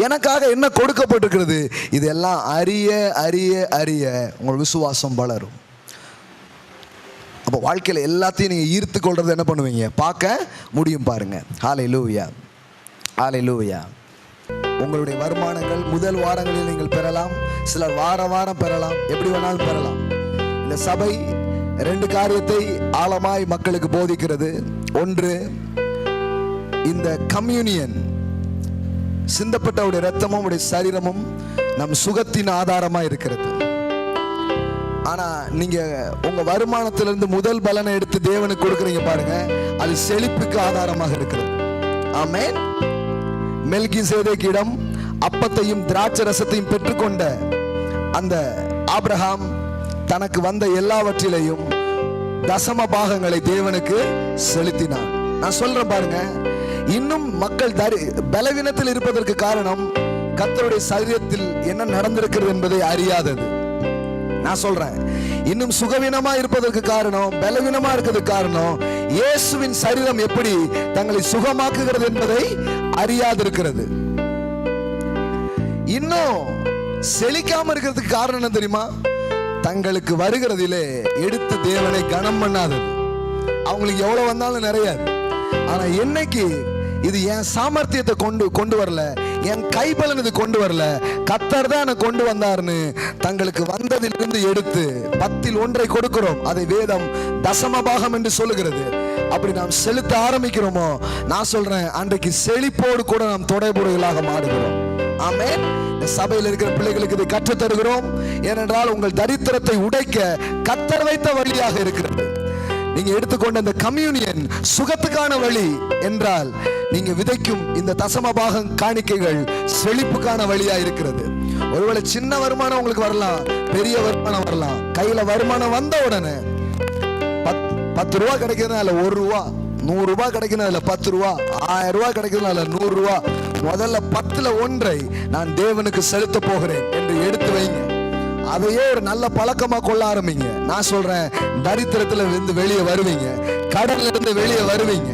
எனக்காக என்ன கொடுக்கப்பட்டிருக்கிறது, இதெல்லாம் அறிய அறிய அறிய உங்கள் விசுவாசம் வளரும். அப்போ வாழ்க்கையில் எல்லாத்தையும் நீங்கள் ஈர்த்து கொள்றது என்ன பண்ணுவீங்க, பார்க்க முடியும். பாருங்க. ஹல்லேலூயா. ஹல்லேலூயா. உங்களுடைய வருமானங்கள் முதல் வாரங்களில் நீங்கள் பெறலாம், சிலர் வாரம் பெறலாம், எப்படி வேணாலும் பெறலாம். இந்த சபை 2 காரியத்தை ஆழமாய் மக்களுக்கு போதிக்கிறது. ஒன்று, இந்த கம்யூனியன், சிந்தப்பட்டவுடைய இரத்தமும் உடைய சரீரமும் நம் சுகத்தின் ஆதாரமாக இருக்கிறது. ஆனால் நீங்கள் உங்கள் வருமானத்திலிருந்து முதல் பலனை எடுத்து தேவனுக்கு கொடுக்குறீங்க பாருங்க, அது செழிப்புக்கு ஆதாரமாக இருக்கிறது. ஆமென். மெல்கிசேதேக்கிடம் அப்பத்தையும் திராட்சை ரசத்தையும் பெற்றுக்கொண்ட அந்த ஆபிரகாம் தனக்கு வந்த எல்லாவற்றிலையும் தசம பாகங்களை தேவனுக்கு செலுத்தினான். நான் சொல்றேன் பாருங்க, இன்னும் மக்கள் பலவீனத்தில் இருப்பதற்கு காரணம் கர்த்தருடைய சரீரத்தில் என்ன நடந்திருக்கிறது என்பதை அறியாதது. நான் சொல்றேன், இன்னும் சுகவீனமா இருப்பதற்கு காரணம், பலவீனமா இருக்கிறதுக்கு காரணம், இயேசுவின் சரீரம் எப்படி தங்களை சுகமாக்குகிறது என்பதை அறியாதிருக்கிறது. இன்னும் செழிக்காம இருக்கிறதுக்கு காரணம் என்ன தெரியுமா, தங்களுக்கு வருகிறதிலே எடுத்து தேவனை கனம் பண்ணாதது. அவங்களுக்கு எவ்வளவு வந்தாலும் நிறையாது. ஆனா என்னைக்கு இது என் சாமர்த்தியத்தை கொண்டு வரல, என் கைபலன் இது கொண்டு வரல, கர்த்தர் தான் எனக்கு கொண்டு வந்தார்னு தங்களுக்கு வந்ததிலிருந்து எடுத்து 10ல் 1 கொடுக்கிறோம். அதை வேதம் தசம பாகம் என்று சொல்லுகிறது. அப்படி நாம் செலுத்த ஆரம்பிக்கிறோமோ, நான் சொல்றேன், அன்றைக்கு செழிப்போடு கூட நாம் தொடைபுடைகளாக மாறுகிறோம். ஆமென். இந்த சபையில் இருக்கிற பிள்ளைகளுக்கு இதை கற்றுத் தருகிறோம். ஏனென்றால் உங்கள் தரித்திரத்தை உடைக்க கர்த்தர் வைத்த வழியாக இருக்கிறது. நீங்க எடுத்துக்கொண்ட இந்த கம்யூனியன் சுகத்துக்கான வழி என்றால், நீங்க விதைக்கும் இந்த தசம பாகம் காணிக்கைகள் செழிப்புக்கான வழியா இருக்கிறது. ஒருவேளை சின்ன வருமானம் உங்களுக்கு வரலாம், பெரிய வருமானம் வரலாம். கையில வருமானம் வந்த உடனே 10 ரூபா கிடைக்கிறதுனால 1 ரூபா, 100 ரூபாய் கிடைக்கிறதுனால 10 ரூபா, 1000 ரூபாய் கிடைக்கிறதுனால 100 ரூபா. முதல்ல 10ல் 1 நான் தேவனுக்கு செலுத்த போகிறேன் என்று எடுத்து வைங்க. அதையே ஒரு நல்ல பழக்கமா கொள்ள ஆரம்பிங்க. நான் சொல்றேன், தரித்திரத்துல இருந்து வெளியே வருவீங்க, கடல்ல இருந்து வெளியே வருவீங்க.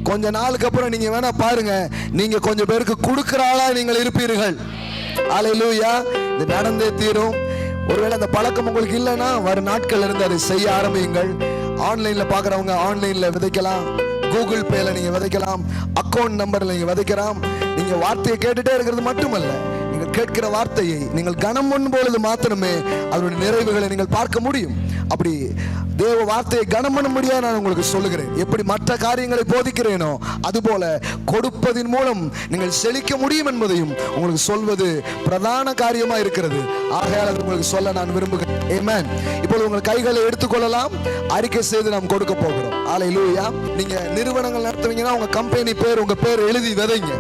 கொஞ்ச நாளுக்கு அப்புறம் நீங்க வேணா பாருங்க, நீங்க கொஞ்சம் பேருக்கு கொடுக்கிற ஆளா நீங்கள் இருப்பீர்கள். ஹல்லேலூயா. இது நடந்தே தீரும். ஒருவேளை அந்த பழக்கம் உங்களுக்கு இல்லைன்னா வரும் நாட்கள் இருந்து அதை செய்ய ஆரம்பியுங்கள். ஆன்லைன்ல பாக்குறவங்க ஆன்லைன்ல விதைக்கலாம், கூகுள் பேல நீங்க விதைக்கலாம், அக்கௌண்ட் நம்பர்ல நீங்க விதைக்கலாம். நீங்க வார்த்தையை கேட்டுட்டே இருக்கிறது மட்டுமல்ல, நீங்கள் கேட்கிற வார்த்தையை நீங்கள் கனம் பண்ணும் பொழுது மாத்திரமே அதனுடைய நிறைவுகளை நீங்கள் பார்க்க முடியும். அப்படி தேவ வார்த்தையை கனம் பண்ண முடியாது. நான் உங்களுக்கு சொல்லுகிறேன், எப்படி மற்ற காரியங்களை போதிக்கிறேனோ அதுபோல கொடுப்பதின் மூலம் நீங்கள் செழிக்க முடியும் என்பதையும் உங்களுக்கு சொல்வது பிரதான காரியமா இருக்கிறது. ஆகையால் அது உங்களுக்கு சொல்ல நான் விரும்புகிறேன். ஆமென். இப்பொழுது உங்கள் கைகளை எடுத்துக்கொள்ளலாம், அறிக்கை செய்து நாம் கொடுக்க போகிறோம். ஹல்லேலூயா. நீங்க நிறுவனங்கள் நடத்துவீங்கன்னா உங்க கம்பெனி பேர், உங்க பேர் எழுதி விதைங்க.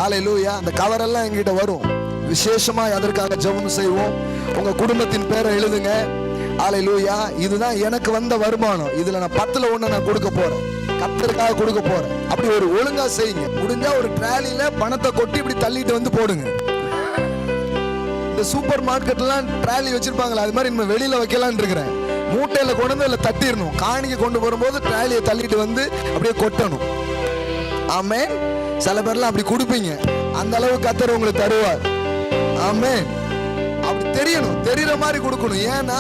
ஹல்லேலூயா. அந்த கவர் எல்லாம் எங்கிட்ட வரும். விசேஷமா அதற்காக ஜெபம் செய்வோம். உங்க குடும்பத்தின் பேரை எழுதுங்க. ஹல்லேலூயா. இதுதான் எனக்கு வந்த வருமானம், இதுல நான் 10ல் 1 நான் கொடுக்க போறேன், கர்த்தருக்காக கொடுக்க போறேன். அப்படி ஒரு ஒழுங்கா செய்யுங்க. முடிஞ்சா ஒரு ட்ராலியில பணத்தை கொட்டி இப்படி தள்ளிட்டு வந்து போடுங்க. இந்த சூப்பர் மார்க்கெட்லாம் ட்ராலி வச்சிருப்பாங்களா, அது மாதிரி நம்ம வெளியில வைக்கலாம்னு இருக்கிறேன். மூட்டையில கொண்டு வந்து அதில் தட்டிடணும். காணிக்கை கொண்டு வரும்போது ட்ராலியை தள்ளிட்டு வந்து அப்படியே கொட்டணும். ஆமென். சில பேர்லாம் அப்படி கொடுப்பீங்க, அந்த அளவு கர்த்தர் உங்களுக்கு தருவார். ஆமென். அப்படி தெரியணும், தெரியற மாதிரி கொடுக்கணும். ஏன்னா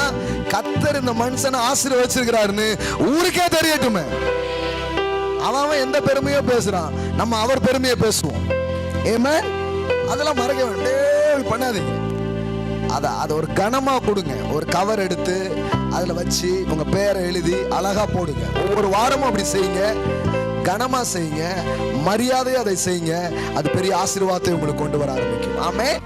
கர்த்தர் இந்த மனுஷனை ஆசீர்வதிச்சிருக்கிறாருன்னு ஊருக்கே தெரியட்டுமே. அவன் எந்த பெருமையோ பேசுறான், நம்ம அவர் பெருமையை பேசுவோம். ஆமென். அதெல்லாம் மறக்க வேண்டாம், பண்ணாதீங்க. அதை ஒரு கனமா கொடுங்க. ஒரு கவர் எடுத்து அதுல வச்சு உங்க பேரை எழுதி அழகா போடுங்க. ஒவ்வொரு வாரமும் அப்படி செய்யுங்க. கனமா செய்யுங்க, மரியாதையை அதை செய்யுங்க. அது பெரிய ஆசீர்வாதத்தை உங்களுக்கு கொண்டு வர ஆரம்பிக்கும். ஆமென்.